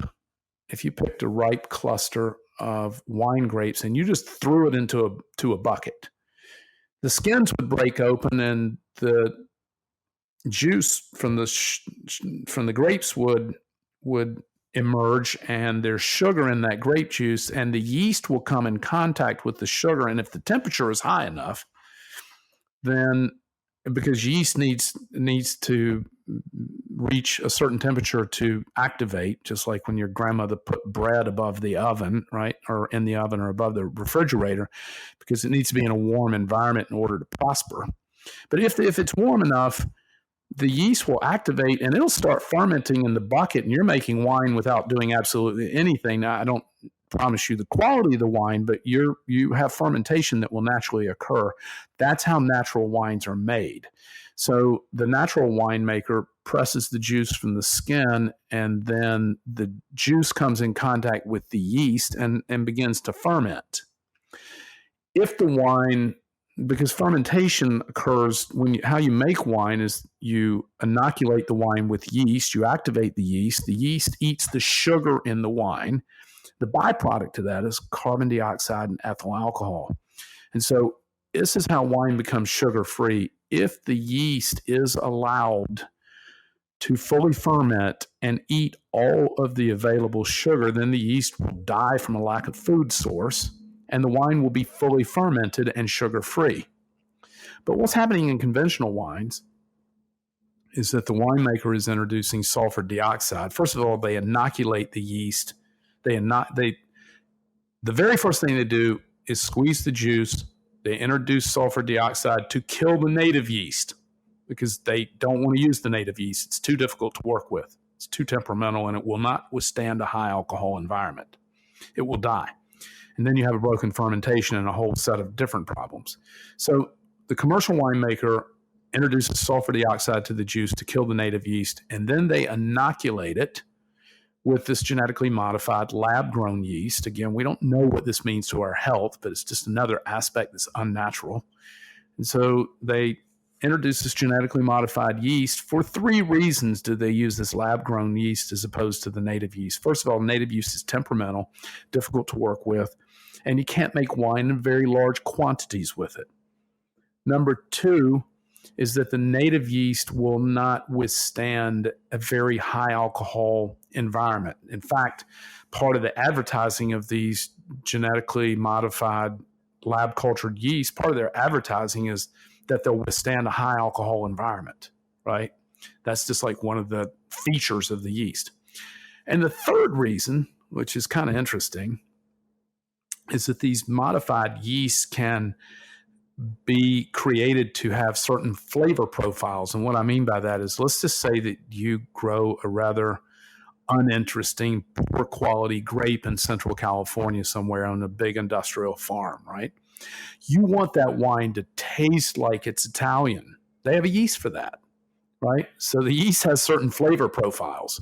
cluster of wine grapes and you just threw it into a bucket, the skins would break open and the juice from the grapes would emerge, and there's sugar in that grape juice, and the yeast will come in contact with the sugar. And if the temperature is high enough, then because yeast needs to reach a certain temperature to activate, just like when your grandmother put bread above the oven, right? Or in the oven or above the refrigerator, because it needs to be in a warm environment in order to prosper. But if it's warm enough, the yeast will activate and it'll start fermenting in the bucket, and you're making wine without doing absolutely anything. Now, I don't promise you the quality of the wine, but you have fermentation that will naturally occur. That's how natural wines are made. So the natural winemaker presses the juice from the skin, and then the juice comes in contact with the yeast and begins to ferment. If the wine, because fermentation occurs how you make wine is you inoculate the wine with yeast, you activate the yeast eats the sugar in the wine. The byproduct of that is carbon dioxide and ethyl alcohol. And so this is how wine becomes sugar-free. If the yeast is allowed to fully ferment and eat all of the available sugar, then the yeast will die from a lack of food source, and the wine will be fully fermented and sugar-free. But what's happening in conventional wines is that the winemaker is introducing sulfur dioxide. First of all, they inoculate the yeast. The very first thing they do is squeeze the juice. They introduce sulfur dioxide to kill the native yeast because they don't want to use the native yeast. It's too difficult to work with. It's too temperamental, and it will not withstand a high alcohol environment. It will die. And then you have a broken fermentation and a whole set of different problems. So the commercial winemaker introduces sulfur dioxide to the juice to kill the native yeast, and then they inoculate it with this genetically modified lab-grown yeast. Again, we don't know what this means to our health, but it's just another aspect that's unnatural. And so they introduce this genetically modified yeast. For 3 reasons do they use this lab-grown yeast as opposed to the native yeast. First of all, native yeast is temperamental, difficult to work with, and you can't make wine in very large quantities with it. Number 2 is that the native yeast will not withstand a very high alcohol environment. In fact, part of the advertising of these genetically modified lab cultured yeast, part of their advertising is that they'll withstand a high alcohol environment, right? That's just like one of the features of the yeast. And the third reason, which is kind of interesting, is that these modified yeasts can be created to have certain flavor profiles. And what I mean by that is, let's just say that you grow a rather uninteresting, poor quality grape in Central California somewhere on a big industrial farm, right? You want that wine to taste like it's Italian. They have a yeast for that, right? So the yeast has certain flavor profiles.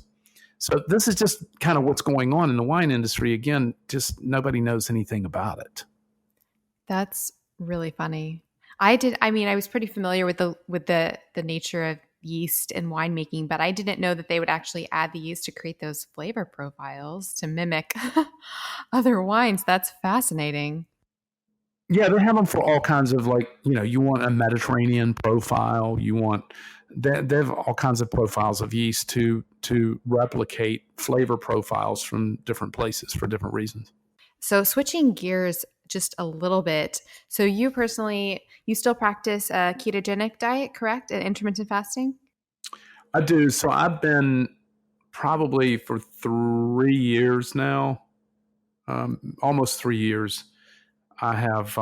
So this is just kind of what's going on in the wine industry. Again, just nobody knows anything about it. That's really funny. I was pretty familiar with the nature of yeast and winemaking, but I didn't know that they would actually add the yeast to create those flavor profiles to mimic other wines. That's fascinating. Yeah, they have them for all kinds of, like, you want a Mediterranean profile. They have all kinds of profiles of yeast to replicate flavor profiles from different places for different reasons. So switching gears just a little bit. So you personally, you still practice a ketogenic diet, correct? And intermittent fasting? I do. So I've been probably for 3 years now almost 3 years, I have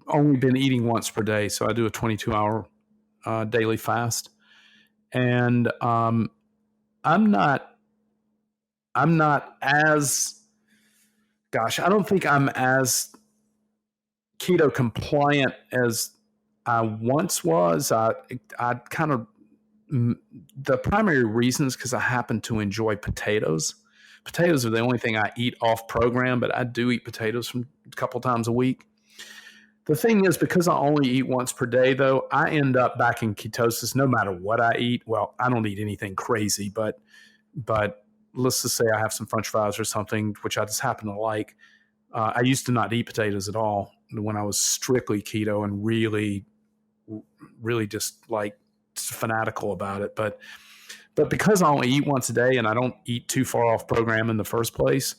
only been eating once per day. So I do a 22-hour daily fast. And I'm not as, I don't think I'm as keto compliant as I once was. I kind of, the primary reason is because I happen to enjoy potatoes. Potatoes are the only thing I eat off program, but I do eat potatoes from a couple times a week. The thing is, because I only eat once per day, though, I end up back in ketosis no matter what I eat. Well, I don't eat anything crazy, but let's just say I have some French fries or something, which I just happen to like. I used to not eat potatoes at all when I was strictly keto and really, really just like fanatical about it. But because I only eat once a day and I don't eat too far off program in the first place,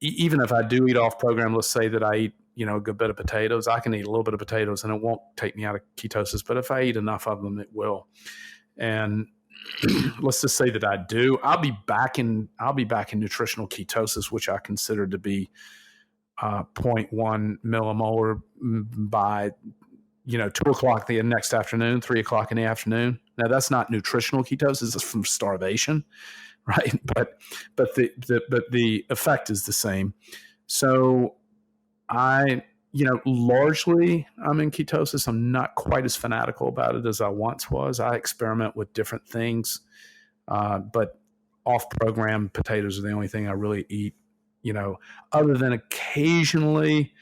even if I do eat off program, let's say that I eat, a good bit of potatoes, I can eat a little bit of potatoes and it won't take me out of ketosis. But if I eat enough of them, it will. And let's just say that I do, I'll be back in nutritional ketosis, which I consider to be 0.1 millimolar by 2:00 the next afternoon, 3:00 in the afternoon. Now that's not nutritional ketosis; it's from starvation, right? But the effect is the same. So largely I'm in ketosis. I'm not quite as fanatical about it as I once was. I experiment with different things, but off program potatoes are the only thing I really eat. Other than occasionally.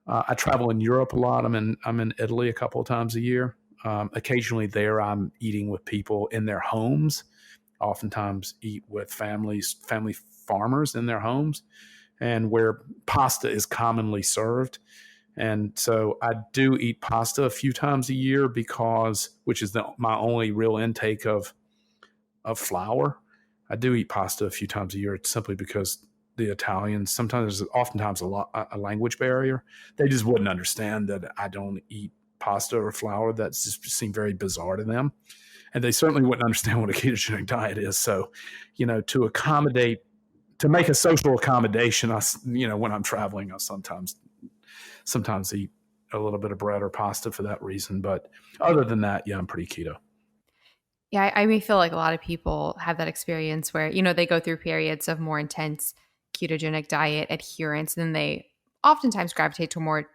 I travel in Europe a lot. I'm in Italy a couple of times a year. Occasionally there, I'm eating with people in their homes. Oftentimes eat with family farmers in their homes, and where pasta is commonly served. And so I do eat pasta a few times a year which is my only real intake of flour. I do eat pasta a few times a year simply because the Italians, oftentimes a language barrier. They just wouldn't understand that I don't eat pasta or flour. That just seemed very bizarre to them. And they certainly wouldn't understand what a ketogenic diet is. So, to make a social accommodation, when I'm traveling, I sometimes eat a little bit of bread or pasta for that reason. But other than that, I'm pretty keto. Yeah, I may feel like a lot of people have that experience where, they go through periods of more intense ketogenic diet adherence, and then they oftentimes gravitate to more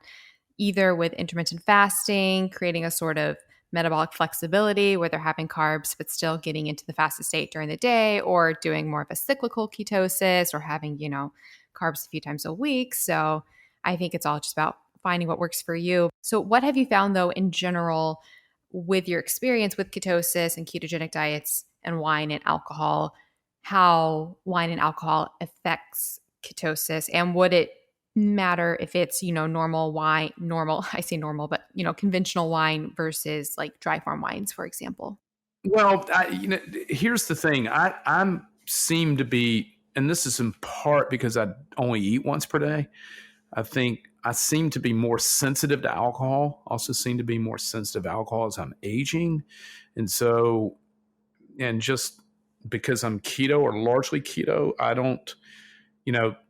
either with intermittent fasting, creating a sort of metabolic flexibility where they're having carbs but still getting into the fasted state during the day, or doing more of a cyclical ketosis, or having, carbs a few times a week. So I think it's all just about finding what works for you. So what have you found though in general with your experience with ketosis and ketogenic diets and wine and alcohol, how wine and alcohol affects ketosis? And would it matter if it's, normal wine, I say normal, but, conventional wine versus like dry farm wines, for example? Well, here's the thing. I seem to be, and this is in part because I only eat once per day. I think I seem to be more sensitive to alcohol. Also seem to be more sensitive to alcohol as I'm aging. And so, and just because I'm keto or largely keto, I don't,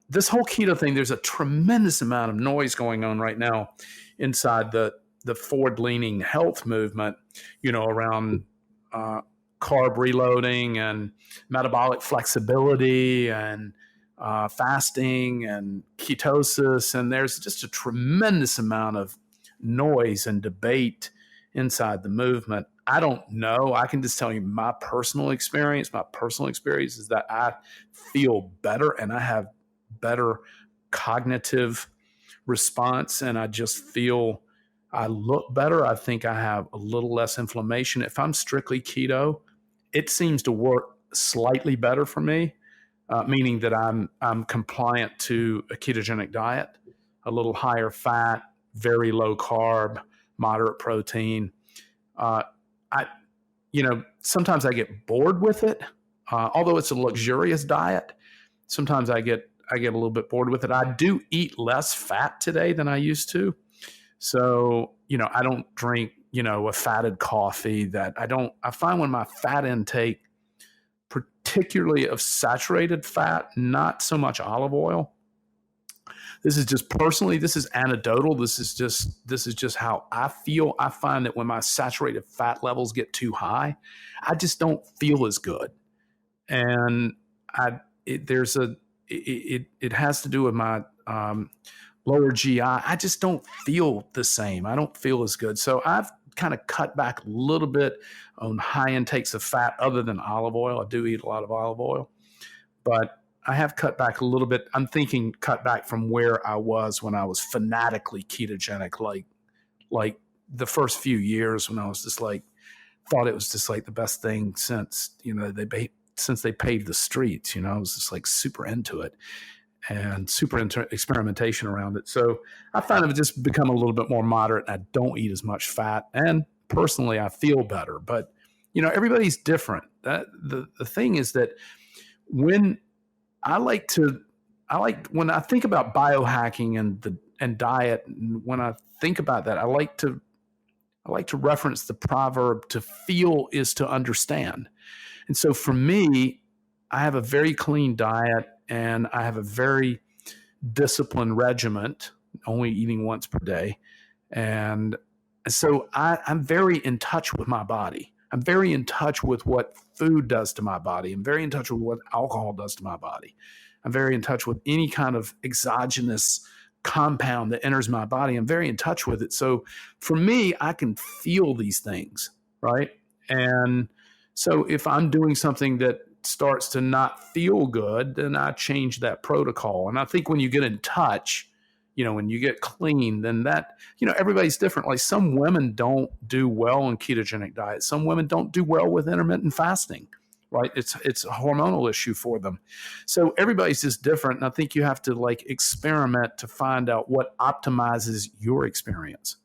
this whole keto thing, there's a tremendous amount of noise going on right now inside the forward-leaning health movement, around carb reloading and metabolic flexibility and fasting and ketosis. And there's just a tremendous amount of noise and debate inside the movement. I don't know. I can just tell you my personal experience. My personal experience is that I feel better and I have better cognitive response, and I just feel I look better. I think I have a little less inflammation. If I'm strictly keto, it seems to work slightly better for me, meaning that I'm compliant to a ketogenic diet, a little higher fat, very low carb, moderate protein. Sometimes I get bored with it, although it's a luxurious diet. Sometimes I get a little bit bored with it. I do eat less fat today than I used to. So, I don't drink, a fatted coffee I find when my fat intake, particularly of saturated fat, not so much olive oil. This is just personally, this is anecdotal. This is just how I feel. I find that when my saturated fat levels get too high, I just don't feel as good. And it has to do with my lower GI. I just don't feel the same. I don't feel as good. So I've kind of cut back a little bit on high intakes of fat other than olive oil. I do eat a lot of olive oil, but I have cut back a little bit. I'm thinking cut back from where I was when I was fanatically ketogenic, like the first few years when I was just like, thought it was just like the best thing since, since they paved the streets, I was just like super into it and super into experimentation around it. So I find I've just become a little bit more moderate. I don't eat as much fat, and personally I feel better, but everybody's different. The thing is that when when I think about biohacking and diet, and when I think about that, I like to reference the proverb, to feel is to understand. And so for me, I have a very clean diet and I have a very disciplined regiment, only eating once per day. And so I'm very in touch with my body. I'm very in touch with what food does to my body. I'm very in touch with what alcohol does to my body. I'm very in touch with any kind of exogenous compound that enters my body. I'm very in touch with it. So for me, I can feel these things, right? And so if I'm doing something that starts to not feel good, then I change that protocol. And I think when you get in touch, when you get clean, then that, everybody's different. Like some women don't do well in ketogenic diet. Some women don't do well with intermittent fasting, right? It's a hormonal issue for them. So everybody's just different. And I think you have to experiment to find out what optimizes your experience.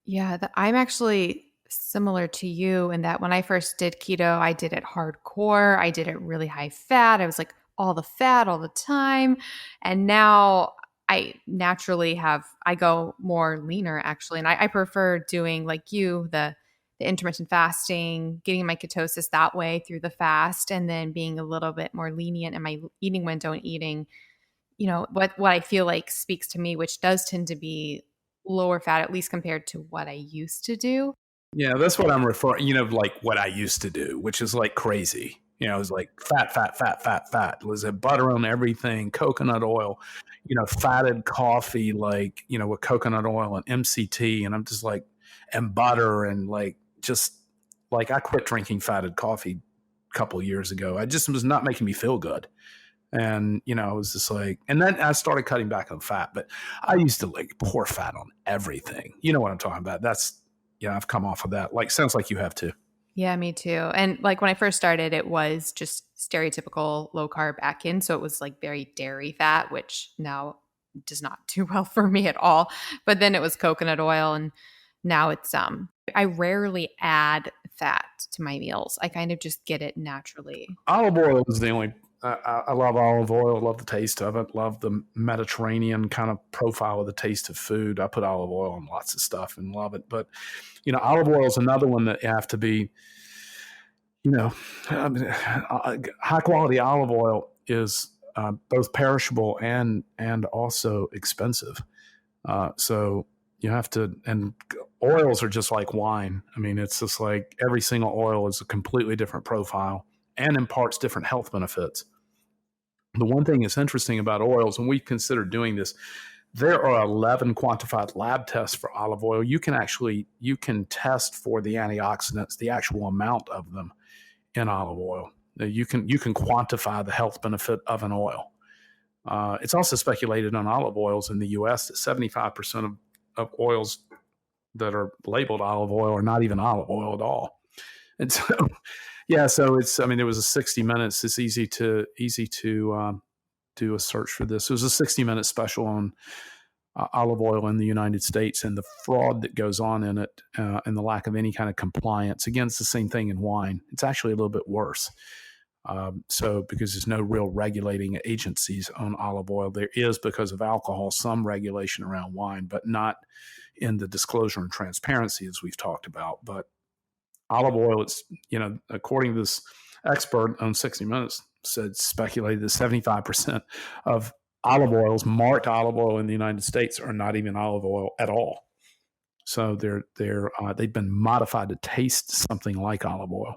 Yeah, I'm actually similar to you in that when I first did keto, I did it hardcore. I did it really high fat. I was like all the fat all the time. And now I naturally I go more leaner actually. And I prefer doing like you, the intermittent fasting, getting my ketosis that way through the fast, and then being a little bit more lenient in my eating window and eating, what I feel like speaks to me, which does tend to be lower fat, at least compared to what I used to do. Yeah, that's what I'm referring, like what I used to do, which is like crazy. It was like fat. Was it butter on everything, coconut oil, fatted coffee, with coconut oil and MCT. And I'm just like, and butter and I quit drinking fatted coffee a couple of years ago. I just was not making me feel good. And, I was just like, and then I started cutting back on fat, but I used to pour fat on everything. You know what I'm talking about? That's, I've come off of that. Sounds like you have too. Yeah, me too. And when I first started, it was just stereotypical low carb Atkins. So it was very dairy fat, which now does not do well for me at all. But then it was coconut oil, and now it's I rarely add fat to my meals. I kind of just get it naturally. Olive oil is the only I love olive oil. Love the taste of it. Love the Mediterranean kind of profile of the taste of food. I put olive oil on lots of stuff and love it. But, olive oil is another one that you have to be, high quality olive oil is both perishable and also expensive. So you have to, and oils are just like wine. I mean, it's just like every single oil is a completely different profile and imparts different health benefits. The one thing that's interesting about oils, and we consider doing this, there are 11 quantified lab tests for olive oil. You can test for the antioxidants, the actual amount of them in olive oil. You can quantify the health benefit of an oil. It's also speculated on olive oils in the U.S. that 75% of oils that are labeled olive oil are not even olive oil at all. And so, yeah, so it was a 60 minutes. It's easy to do a search for this. It was a 60-minute special on olive oil in the United States and the fraud that goes on in it, and the lack of any kind of compliance. Again, it's the same thing in wine. It's actually a little bit worse. So because there's no real regulating agencies on olive oil, there is, because of alcohol, some regulation around wine, but not in the disclosure and transparency as we've talked about. But olive oil, it's, according to this expert on 60 Minutes speculated that 75% of olive oils, marked olive oil in the United States, are not even olive oil at all. So they've been modified to taste something like olive oil.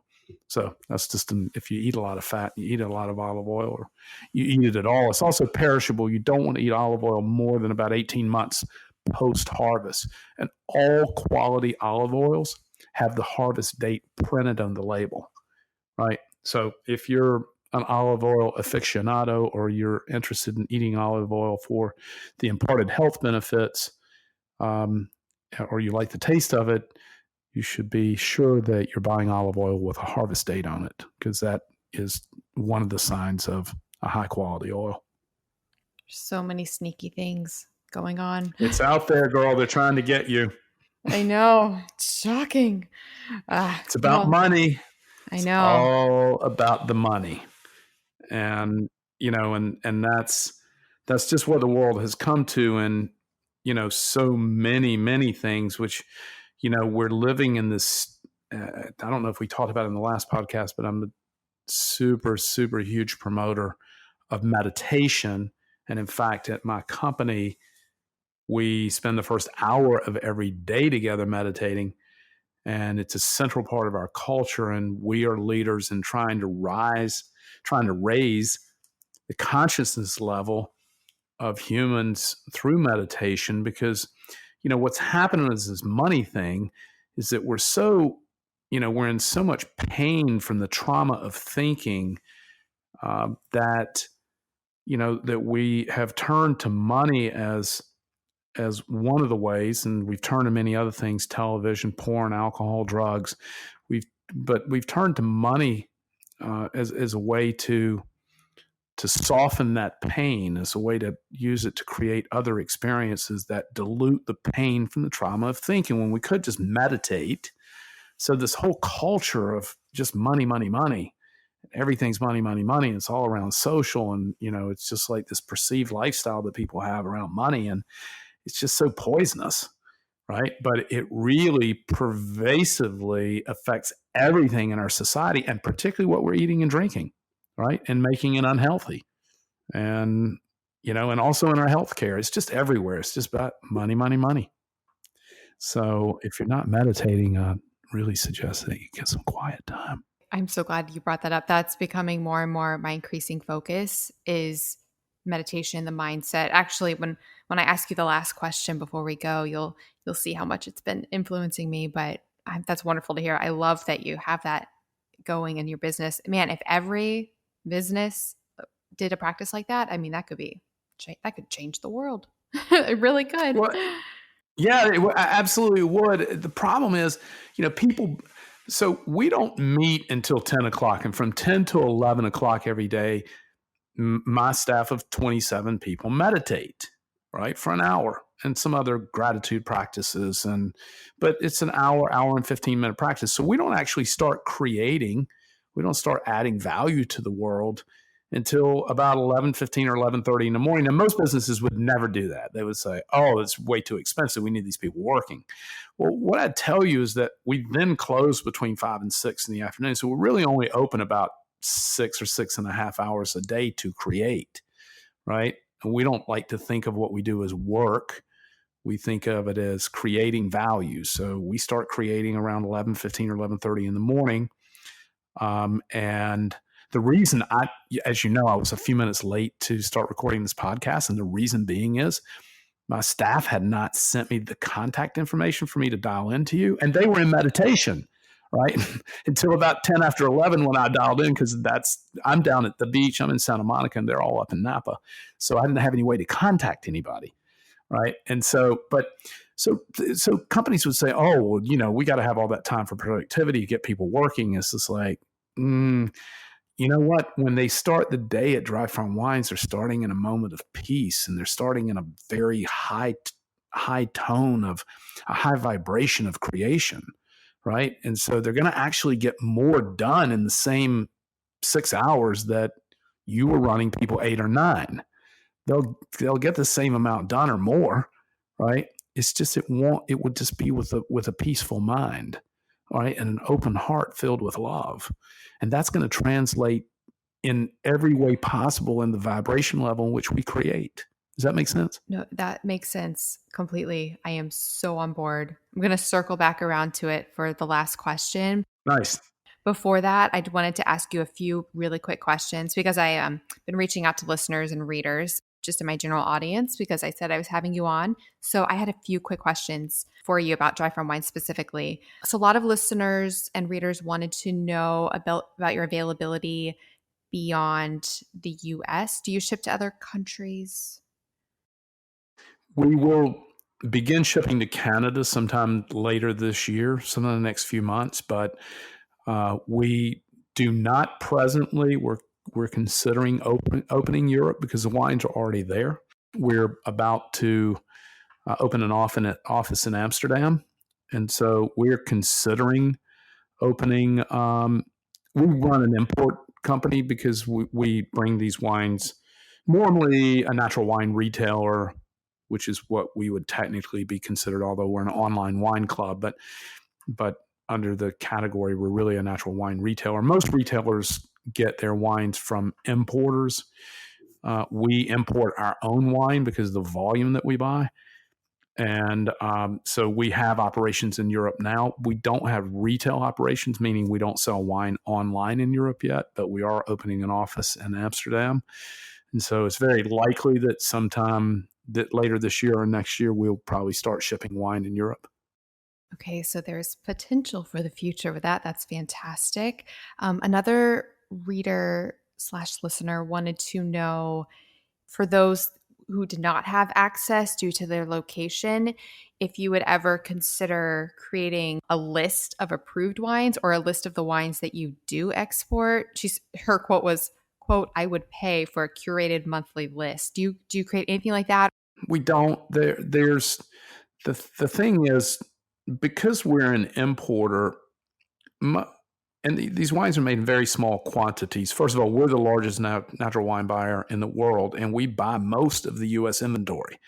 So that's just if you eat a lot of fat, you eat a lot of olive oil, or you eat it at all. It's also perishable. You don't want to eat olive oil more than about 18 months post-harvest. And all quality olive oils have the harvest date printed on the label, right? So if you're an olive oil aficionado, or you're interested in eating olive oil for the imparted health benefits, or you like the taste of it, you should be sure that you're buying olive oil with a harvest date on it, because that is one of the signs of a high quality oil. So many sneaky things going on. It's out there, girl. They're trying to get you. I know. It's shocking. It's about money. I know. It's all about the money. And, and that's just what the world has come to. And, so many, many things, which, we're living in this, I don't know if we talked about it in the last podcast, but I'm a super, super huge promoter of meditation. And in fact, at my company, we spend the first hour of every day together meditating, and it's a central part of our culture. And we are leaders in trying to raise the consciousness level of humans through meditation, because, what's happening is this money thing is that we're so, we're in so much pain from the trauma of thinking that we have turned to money as one of the ways, and we've turned to many other things: television, porn, alcohol, drugs. We've turned to money as a way to soften that pain, as a way to use it to create other experiences that dilute the pain from the trauma of thinking, when we could just meditate. So this whole culture of just money, money, money, everything's money, money, money. And it's all around social. And, it's just like this perceived lifestyle that people have around money. And it's just so poisonous, right? But it really pervasively affects everything in our society, and particularly what we're eating and drinking, right? And making it unhealthy. And, and also in our healthcare, it's just everywhere. It's just about money, money, money. So if you're not meditating, I really suggest that you get some quiet time. I'm so glad you brought that up. That's becoming more and more my increasing focus is meditation, the mindset. Actually, when I ask you the last question before we go, you'll see how much it's been influencing me. But that's wonderful to hear. I love that you have that going in your business. Man, if every business did a practice like that, I mean, that could change the world. It really could. Well, yeah, it absolutely would. The problem is, people. So we don't meet until 10 o'clock, and from 10 to 11 o'clock every day, my staff of 27 people meditate, right, for an hour, and some other gratitude practices. But it's an hour and 15-minute practice. So we don't actually start creating, we don't start adding value to the world until about 11:15 or 11:30 in the morning. And most businesses would never do that. They would say, oh, it's way too expensive. We need these people working. Well, what I'd tell you is that we then close between 5 and 6 in the afternoon. So we're really only open about 6 or 6.5 hours a day to create, right? And we don't like to think of what we do as work. We think of it as creating value. So we start creating around 11:15 or 11:30 in the morning. And the reason as you know, I was a few minutes late to start recording this podcast. And the reason being is my staff had not sent me the contact information for me to dial into you. And they were in meditation, right? Until about 10 after 11 when I dialed in, because I'm down at the beach. I'm in Santa Monica and they're all up in Napa. So I didn't have any way to contact anybody, right? And so companies would say, oh, well, we got to have all that time for productivity to get people working. It's just like, you know what? When they start the day at Dry Farm Wines, they're starting in a moment of peace, and they're starting in a very high tone of a high vibration of creation, right? And so they're going to actually get more done in the same 6 hours that you were running people 8 or 9. They'll get the same amount done or more, right? It's just it would just be with a peaceful mind. all right, and an open heart filled with love. And that's going to translate in every way possible in the vibration level in which we create. Does that make sense? No, that makes sense completely. I am so on board. I'm going to circle back around to it for the last question. Nice. Before that, I wanted to ask you a few really quick questions because I been reaching out to listeners and readers just in my general audience because I said I was having you on. So I had a few quick questions for you about dry farm wine specifically. So a lot of listeners and readers wanted to know about your availability beyond the US. Do you ship to other countries? We will begin shipping to Canada sometime later this year, some of the next few months, but we do not presently. We're considering opening Europe because the wines are already there. We're about to open an office in Amsterdam, and so we're considering opening. We run an import company because we bring these wines. Normally, a natural wine retailer, which is what we would technically be considered, although we're an online wine club, but under the category, we're really a natural wine retailer. Most retailers get their wines from importers. We import our own wine because of the volume that we buy. And so we have operations in Europe now. We don't have retail operations, meaning we don't sell wine online in Europe yet, but we are opening an office in Amsterdam. And so it's very likely that sometime that later this year or next year, we'll probably start shipping wine in Europe. Okay, so there's potential for the future with that. That's fantastic. Another reader/listener wanted to know, for those who did not have access due to their location, if you would ever consider creating a list of approved wines or a list of the wines that you do export. Her quote was, quote, "I would pay for a curated monthly list." Do you create anything like that? We don't. There's the thing is, because we're an importer, and these wines are made in very small quantities. First of all, we're the largest natural wine buyer in the world, and we buy most of the U.S. inventory.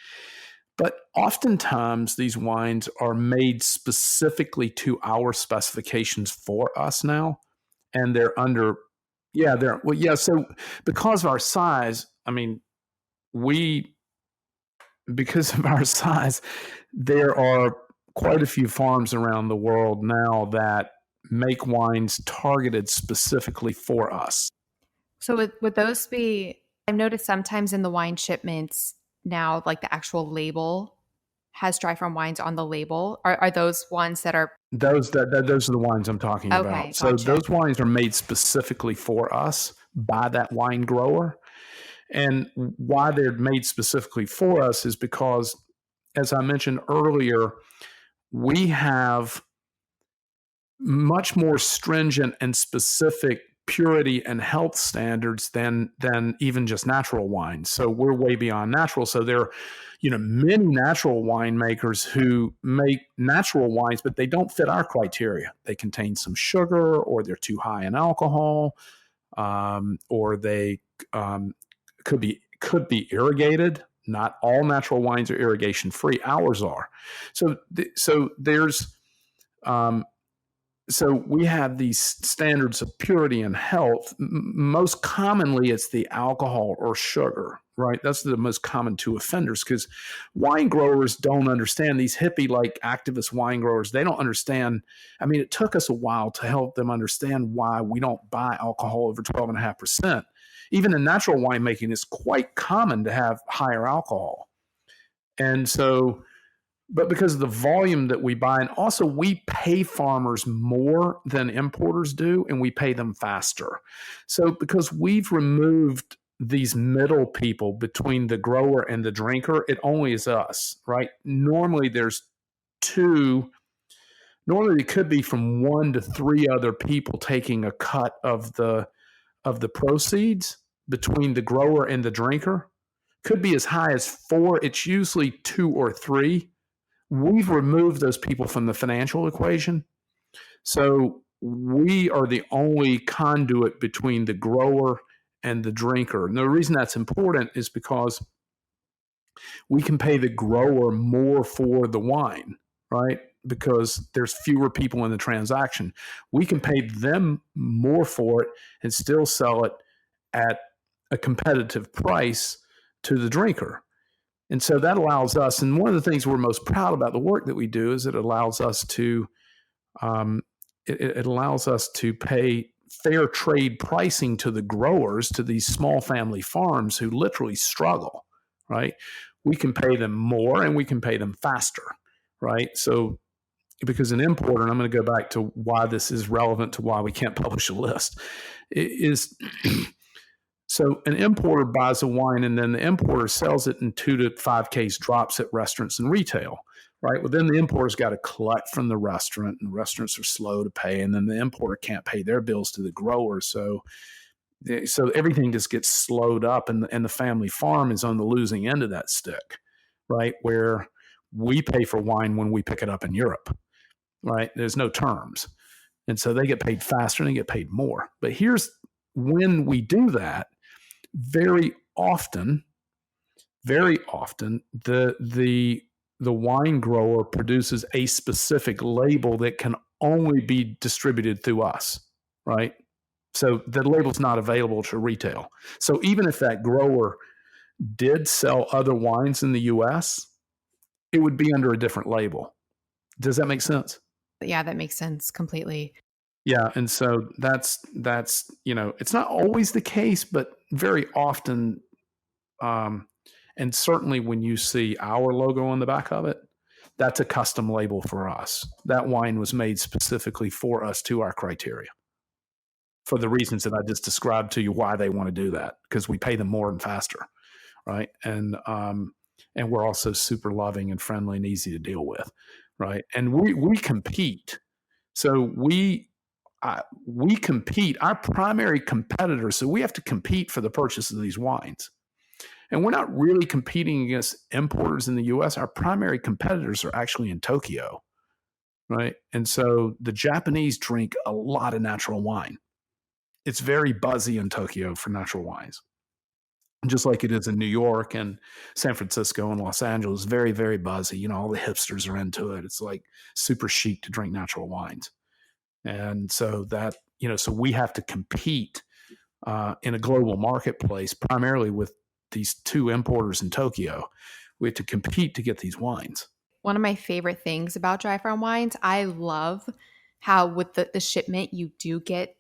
But oftentimes, these wines are made specifically to our specifications for us now, and they're under, So because of our size, because of our size, there are quite a few farms around the world now that make wines targeted specifically for us. So would those be, I've noticed sometimes in the wine shipments now, like the actual label has dry farm wines on the label. Are those ones that are? Those are the wines I'm talking Okay, about. So gotcha. those wines are made specifically for us by that wine grower. And why they're made specifically for us is because, as I mentioned earlier, we have much more stringent and specific purity and health standards than even just natural wines. So we're way beyond natural. So there are, many natural winemakers who make natural wines, but they don't fit our criteria. They contain some sugar, or they're too high in alcohol, or they could be irrigated. Not all natural wines are irrigation free. Ours are. So we have these standards of purity and health. Most commonly, it's the alcohol or sugar, right? That's the most common two offenders, because wine growers don't understand, these hippie-like activist wine growers. They don't understand. It took us a while to help them understand why we don't buy alcohol over 12.5%. Even in natural winemaking, it's quite common to have higher alcohol. And so, but because of the volume that we buy, and also we pay farmers more than importers do, and we pay them faster. So because we've removed these middle people between the grower and the drinker, it only is us, right? Normally it could be from 1 to 3 other people taking a cut of the proceeds between the grower and the drinker. Could be as high as 4. It's usually 2 or 3. We've removed those people from the financial equation. So we are the only conduit between the grower and the drinker. And the reason that's important is because we can pay the grower more for the wine, right? Because there's fewer people in the transaction. We can pay them more for it and still sell it at a competitive price to the drinker. And so that allows us, and one of the things we're most proud about the work that we do is it allows us to it allows us to pay fair trade pricing to the growers, to these small family farms who literally struggle, right? We can pay them more and we can pay them faster, right? So because an importer, and I'm going to go back to why this is relevant to why we can't publish a list, is so an importer buys a wine and then the importer sells it in 2 to 5 case drops at restaurants and retail, right? Well, then the importer's got to collect from the restaurant, and restaurants are slow to pay, and then the importer can't pay their bills to the grower. So everything just gets slowed up, and the family farm is on the losing end of that stick, right? Where we pay for wine when we pick it up in Europe, right? There's no terms. And so they get paid faster and they get paid more. But here's when we do that, very often, the wine grower produces a specific label that can only be distributed through us, right? So the label's not available to retail. So even if that grower did sell other wines in the US, it would be under a different label. Does that make sense? Yeah, that makes sense completely. Yeah, and so that's it's not always the case, but very often, and certainly when you see our logo on the back of it, that's a custom label for us. That wine was made specifically for us to our criteria, for the reasons that I just described to you why they want to do that, because we pay them more and faster, right? And we're also super loving and friendly and easy to deal with, right? And we compete. So we compete, our primary competitors, so we have to compete for the purchase of these wines. And we're not really competing against importers in the US. Our primary competitors are actually in Tokyo, right? And so the Japanese drink a lot of natural wine. It's very buzzy in Tokyo for natural wines, just like it is in New York and San Francisco and Los Angeles. Very, very buzzy. All the hipsters are into it. It's like super chic to drink natural wines. And so that, so we have to compete in a global marketplace, primarily with these 2 importers in Tokyo. We have to compete to get these wines. One of my favorite things about dry farm wines, I love how with the shipment, you do get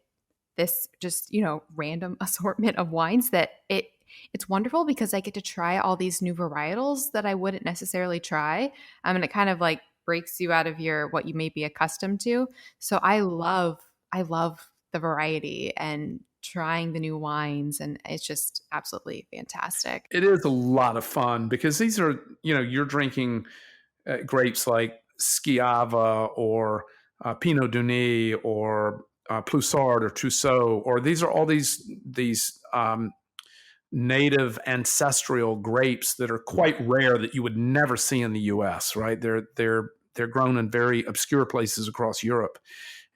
this just, random assortment of wines that it's wonderful because I get to try all these new varietals that I wouldn't necessarily try. And it kind of like breaks you out of what you may be accustomed to. So I love the variety and trying the new wines, and it's just absolutely fantastic. It is a lot of fun because these are, you're drinking grapes like Schiava or Pinot Meunier or Ploussard or Trousseau, or these are all these native ancestral grapes that are quite rare that you would never see in the US, right? They're grown in very obscure places across Europe.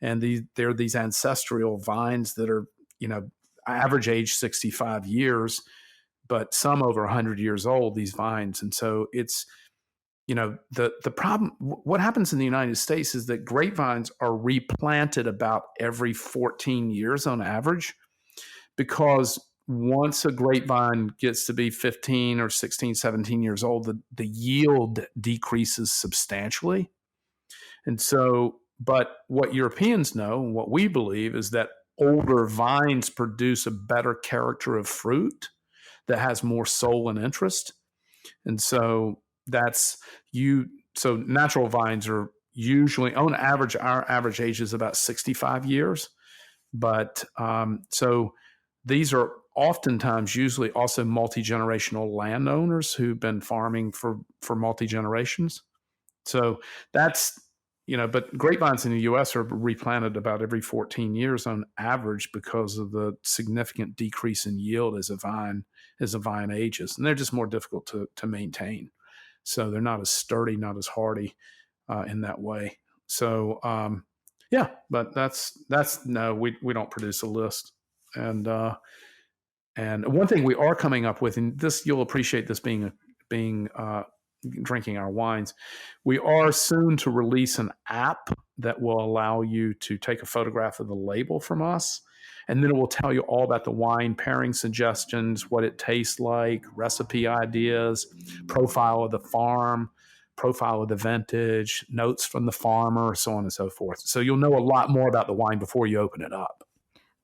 And they're these ancestral vines that are, average age 65 years, but some over 100 years old, these vines. And so it's, the problem, what happens in the United States is that grapevines are replanted about every 14 years on average, because once a grapevine gets to be 15 or 16, 17 years old, the yield decreases substantially. And so, but what Europeans know, and what we believe, is that older vines produce a better character of fruit that has more soul and interest. And so so natural vines are usually, on average, our average age is about 65 years. But so these are oftentimes usually also multi-generational landowners who've been farming for multi-generations. So that's, but grapevines in the US are replanted about every 14 years on average because of the significant decrease in yield as a vine ages. And they're just more difficult to maintain. So they're not as sturdy, not as hardy in that way. So, but no, we don't produce a list. And one thing we are coming up with, and this, you'll appreciate this being drinking our wines. We are soon to release an app that will allow you to take a photograph of the label from us, and then it will tell you all about the wine, pairing suggestions, what it tastes like, recipe ideas, profile of the farm, profile of the vintage, notes from the farmer, so on and so forth. So you'll know a lot more about the wine before you open it up.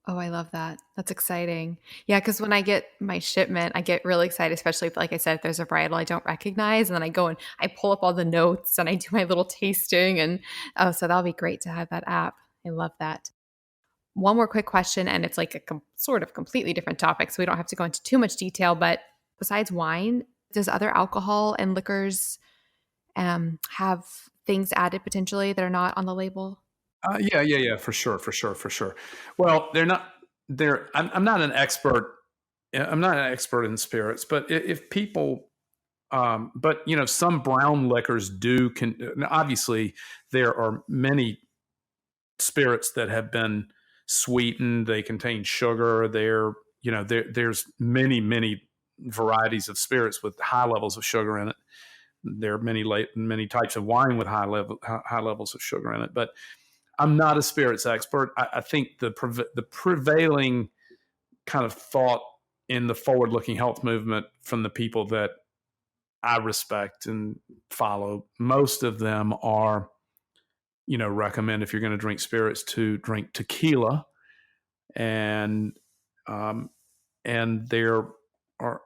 Oh, I love that. That's exciting. Yeah, because when I get my shipment, I get really excited, especially if, like I said, if there's a varietal I don't recognize. And then I go and I pull up all the notes and I do my little tasting. And so that'll be great to have that app. I love that. One more quick question, and it's like a sort of completely different topic, so we don't have to go into too much detail. But besides wine, does other alcohol and liquors have things added potentially that are not on the label? Yeah, for sure. Well, I'm not an expert. I'm not an expert in spirits, but if people, but some brown liquors obviously there are many spirits that have been sweetened. They contain sugar. There's many varieties of spirits with high levels of sugar in it. There are many types of wine with high levels of sugar in it, but I'm not a spirits expert. I think the prevailing kind of thought in the forward-looking health movement from the people that I respect and follow, most of them are, recommend if you're going to drink spirits to drink tequila, and there are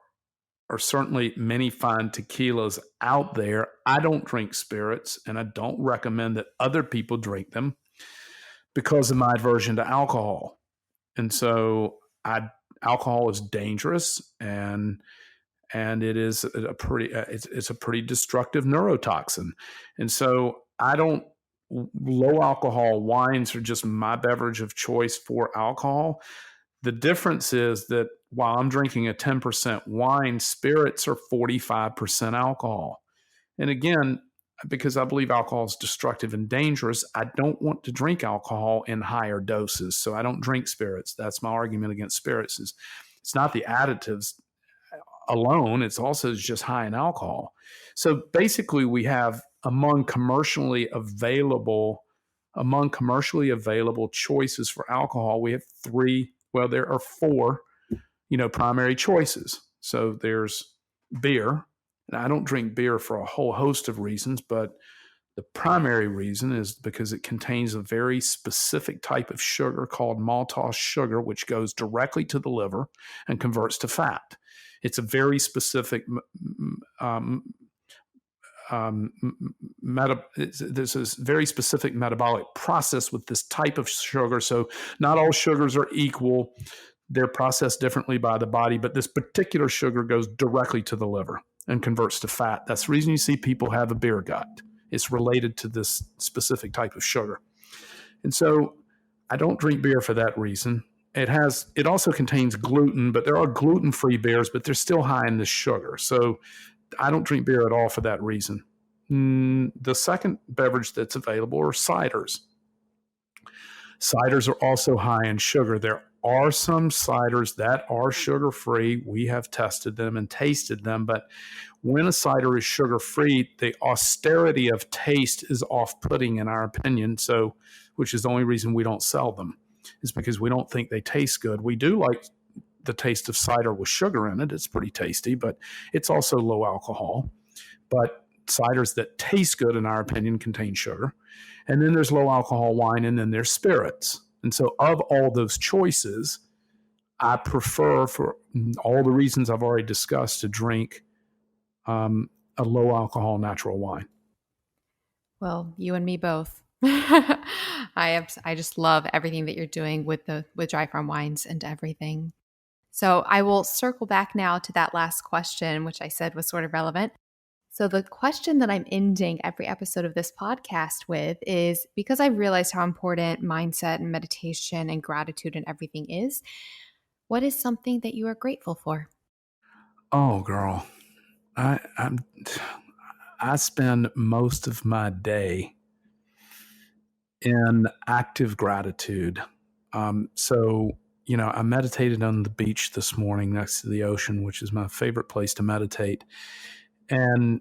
certainly many fine tequilas out there. I don't drink spirits, and I don't recommend that other people drink them because of my aversion to alcohol. And so alcohol is dangerous, and it is it's a pretty destructive neurotoxin. And so low alcohol wines are just my beverage of choice for alcohol. The difference is that while I'm drinking a 10% wine, spirits are 45% alcohol. And again, because I believe alcohol is destructive and dangerous, I don't want to drink alcohol in higher doses. So I don't drink spirits. That's my argument against spirits. It's not the additives alone. It's also just high in alcohol. So basically we have among commercially available choices for alcohol, we have there are four, primary choices. So there's beer. And I don't drink beer for a whole host of reasons, but the primary reason is because it contains a very specific type of sugar called maltose sugar, which goes directly to the liver and converts to fat. It's a very specific there's a very specific metabolic process with this type of sugar. So not all sugars are equal. They're processed differently by the body, but this particular sugar goes directly to the liver and converts to fat. That's the reason you see people have a beer gut. It's related to this specific type of sugar. And so I don't drink beer for that reason. It also contains gluten, but there are gluten-free beers, but they're still high in this sugar. So I don't drink beer at all for that reason. The second beverage that's available are ciders. Ciders are also high in sugar. There are some ciders that are sugar-free. We have tested them and tasted them, but when a cider is sugar-free, the austerity of taste is off-putting in our opinion, which is the only reason we don't sell them, is because we don't think they taste good. We do like the taste of cider with sugar in it. It's pretty tasty, but it's also low alcohol. But ciders that taste good, in our opinion, contain sugar. And then there's low alcohol wine, and then there's spirits. And so of all those choices, I prefer, for all the reasons I've already discussed, to drink a low alcohol natural wine. Well, you and me both. I just love everything that you're doing with dry farm wines and everything. So I will circle back now to that last question, which I said was sort of relevant. So the question that I'm ending every episode of this podcast with is, because I've realized how important mindset and meditation and gratitude and everything is, what is something that you are grateful for? Oh, girl, I spend most of my day in active gratitude. I meditated on the beach this morning next to the ocean, which is my favorite place to meditate. And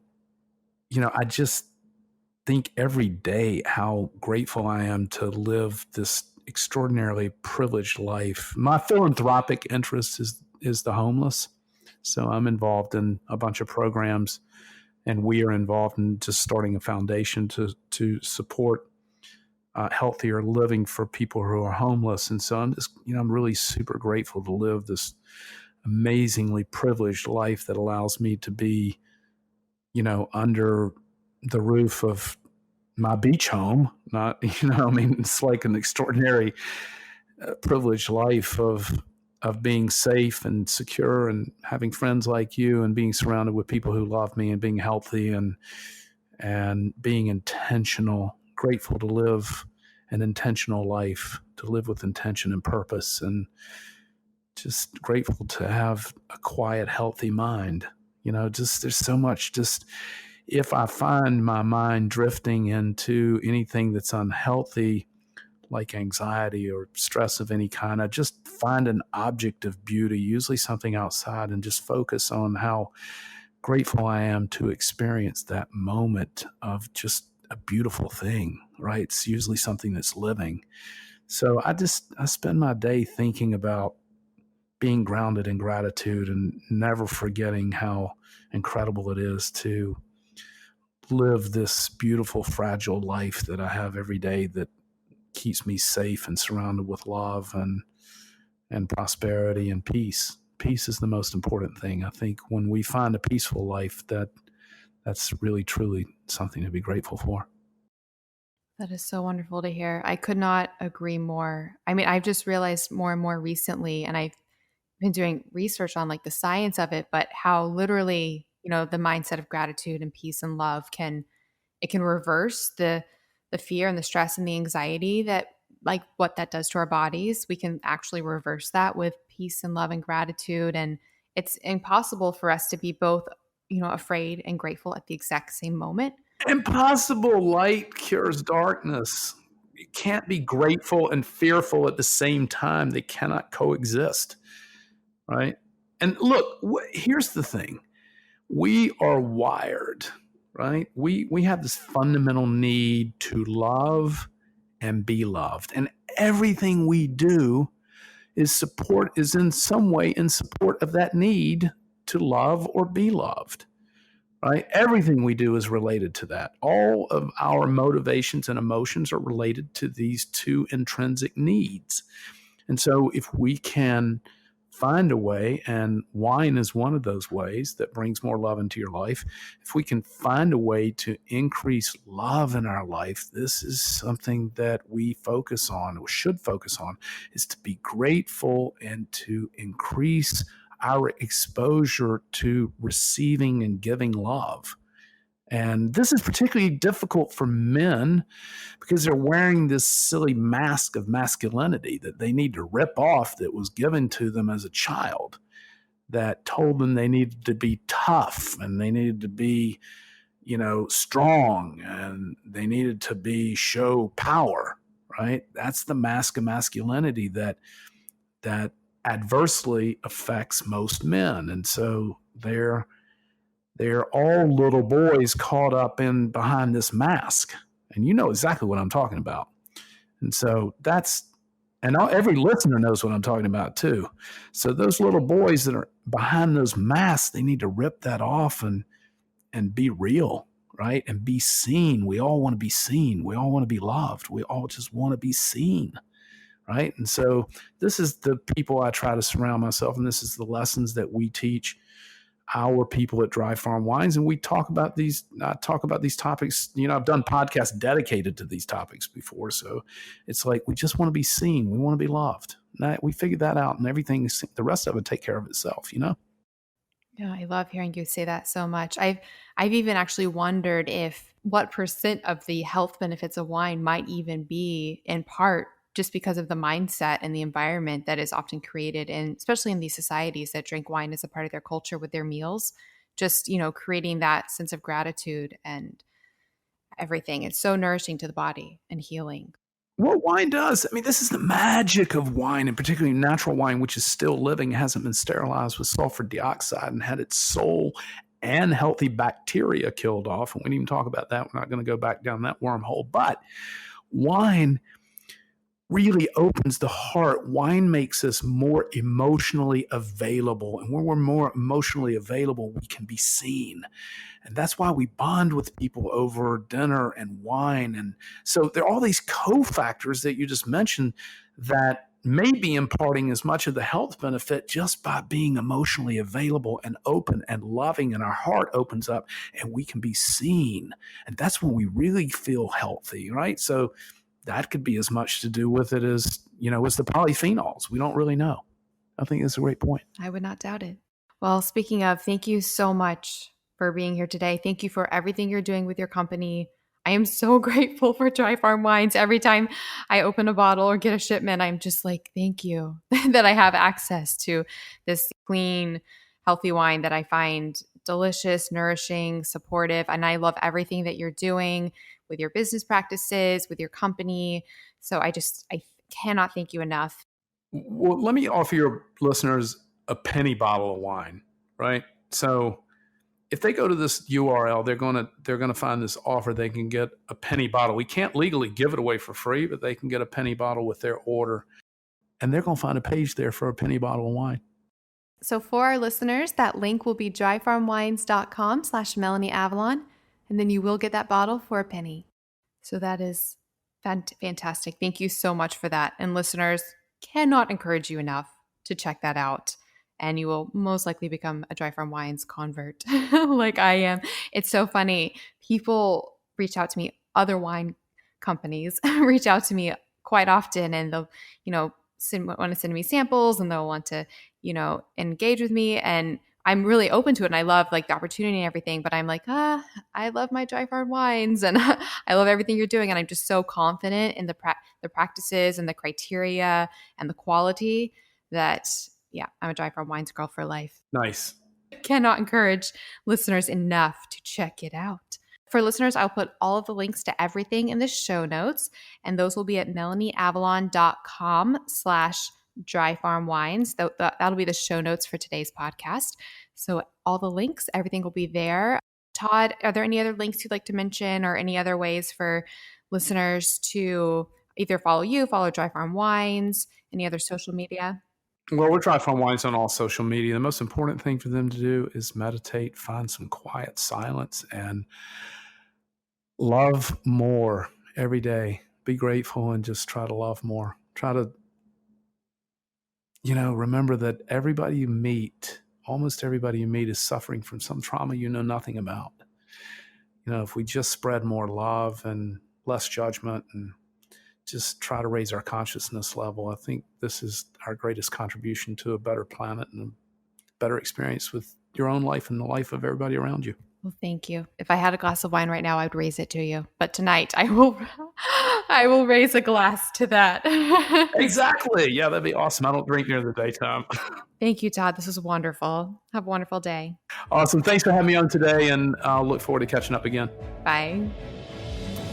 I just think every day how grateful I am to live this extraordinarily privileged life. My philanthropic interest is the homeless. So I'm involved in a bunch of programs, and we are involved in just starting a foundation to support healthier living for people who are homeless. And so I'm really super grateful to live this amazingly privileged life that allows me to be, under the roof of my beach home. Not, it's like an extraordinary privileged life of being safe and secure and having friends like you and being surrounded with people who love me and being healthy and being intentional, grateful to live an intentional life, to live with intention and purpose, and just grateful to have a quiet, healthy mind. There's so much, if I find my mind drifting into anything that's unhealthy, like anxiety or stress of any kind, I just find an object of beauty, usually something outside, and just focus on how grateful I am to experience that moment of just a beautiful thing, right? It's usually something that's living. So I spend my day thinking about being grounded in gratitude and never forgetting how incredible it is to live this beautiful, fragile life that I have every day that keeps me safe and surrounded with love and prosperity and peace. Peace is the most important thing. I think when we find a peaceful life, that's really, truly something to be grateful for. That is so wonderful to hear. I could not agree more. I mean, I've just realized more and more recently, and I've been doing research on like the science of it, but how literally, the mindset of gratitude and peace and love can reverse the fear and the stress and the anxiety that, like, what that does to our bodies. We can actually reverse that with peace and love and gratitude. And it's impossible for us to be both, afraid and grateful at the exact same moment. Impossible. Light cures darkness. You can't be grateful and fearful at the same time. They cannot coexist, right? And look, here's the thing. We are wired, right? We have this fundamental need to love and be loved. And everything we do is in some way in support of that need to love or be loved. Right? Everything we do is related to that. All of our motivations and emotions are related to these two intrinsic needs. And so if we can find a way, and wine is one of those ways that brings more love into your life, if we can find a way to increase love in our life, this is something that we focus on, or should focus on, is to be grateful and to increase our exposure to receiving and giving love. And this is particularly difficult for men because they're wearing this silly mask of masculinity that they need to rip off, that was given to them as a child, that told them they needed to be tough and they needed to be, strong, and they needed to show power, right? That's the mask of masculinity that adversely affects most men. And so they're all little boys caught up in behind this mask. And you know exactly what I'm talking about. And so every listener knows what I'm talking about too. So those little boys that are behind those masks, they need to rip that off and be real, right? And be seen. We all want to be seen. We all want to be loved. We all just want to be seen. Right. And so this is the people I try to surround myself, and this is the lessons that we teach our people at Dry Farm Wines. And we talk about these topics. I've done podcasts dedicated to these topics before. So it's like, we just want to be seen. We want to be loved. And we figured that out, and everything, the rest of it take care of itself, Yeah, I love hearing you say that so much. I've even actually wondered what % of the health benefits of wine might even be in part just because of the mindset and the environment that is often created, and especially in these societies that drink wine as a part of their culture with their meals, just, creating that sense of gratitude and everything. It's so nourishing to the body and healing. What wine does, this is the magic of wine, and particularly natural wine, which is still living, hasn't been sterilized with sulfur dioxide, and had its soul and healthy bacteria killed off. And we didn't even talk about that. We're not going to go back down that wormhole. But wine really opens the heart. Wine makes us more emotionally available. And when we're more emotionally available, we can be seen. And that's why we bond with people over dinner and wine. And so there are all these cofactors that you just mentioned that may be imparting as much of the health benefit just by being emotionally available and open and loving, and our heart opens up and we can be seen. And that's when we really feel healthy, right? So that could be as much to do with it as, as the polyphenols. We don't really know. I think that's a great point. I would not doubt it. Well, speaking of, thank you so much for being here today. Thank you for everything you're doing with your company. I am so grateful for Dry Farm Wines. Every time I open a bottle or get a shipment, I'm just like, thank you that I have access to this clean, healthy wine that I find delicious, nourishing, supportive. And I love everything that you're doing with your business practices, with your company. So I cannot thank you enough. Well, let me offer your listeners a penny bottle of wine, right? So if they go to this URL, they're going to find this offer. They can get a penny bottle. We can't legally give it away for free, but they can get a penny bottle with their order. And they're going to find a page there for a penny bottle of wine. So for our listeners, that link will be dryfarmwines.com/MelanieAvalon, and then you will get that bottle for a penny. So that is fantastic. Thank you so much for that. And listeners, cannot encourage you enough to check that out. And you will most likely become a Dry Farm Wines convert like I am. It's so funny. People reach out to me, other wine companies reach out to me quite often, and they'll, want to send me samples, and they'll want to, engage with me. And I'm really open to it. And I love the opportunity and everything, but I'm like, I love my Dry Farm Wines and I love everything you're doing. And I'm just so confident in the practices and the criteria and the quality that, yeah, I'm a Dry Farm Wines girl for life. Nice. Cannot encourage listeners enough to check it out. For listeners, I'll put all of the links to everything in the show notes, and those will be at MelanieAvalon.com/dryfarmwines. That'll be the show notes for today's podcast. So all the links, everything will be there. Todd, are there any other links you'd like to mention, or any other ways for listeners to either follow Dry Farm Wines, any other social media? Well, we're Dry Farm Wines on all social media. The most important thing for them to do is meditate, find some quiet silence, and love more every day. Be grateful and just try to love more. Try to, remember that everybody you meet, almost everybody you meet, is suffering from some trauma you know nothing about. If we just spread more love and less judgment and just try to raise our consciousness level, I think this is our greatest contribution to a better planet and a better experience with your own life and the life of everybody around you. Well, thank you. If I had a glass of wine right now, I would raise it to you. But tonight I will raise a glass to that. Exactly. Yeah, that'd be awesome. I don't drink during the daytime. Thank you, Todd. This was wonderful. Have a wonderful day. Awesome. Thanks for having me on today, and I'll look forward to catching up again. Bye.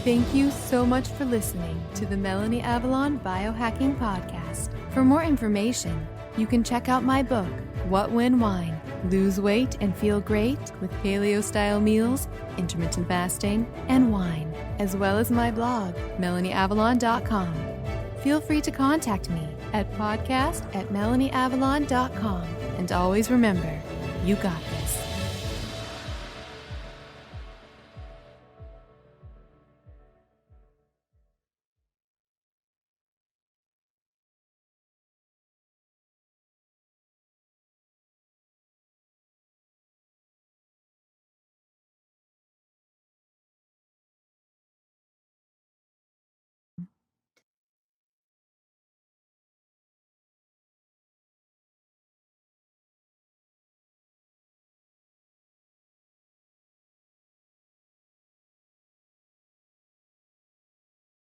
Thank you so much for listening to the Melanie Avalon Biohacking Podcast. For more information, you can check out my book, What When Wine? Lose weight and feel great with paleo-style meals, intermittent fasting, and wine, as well as my blog, MelanieAvalon.com. Feel free to contact me at podcast@MelanieAvalon.com. And always remember, you got this.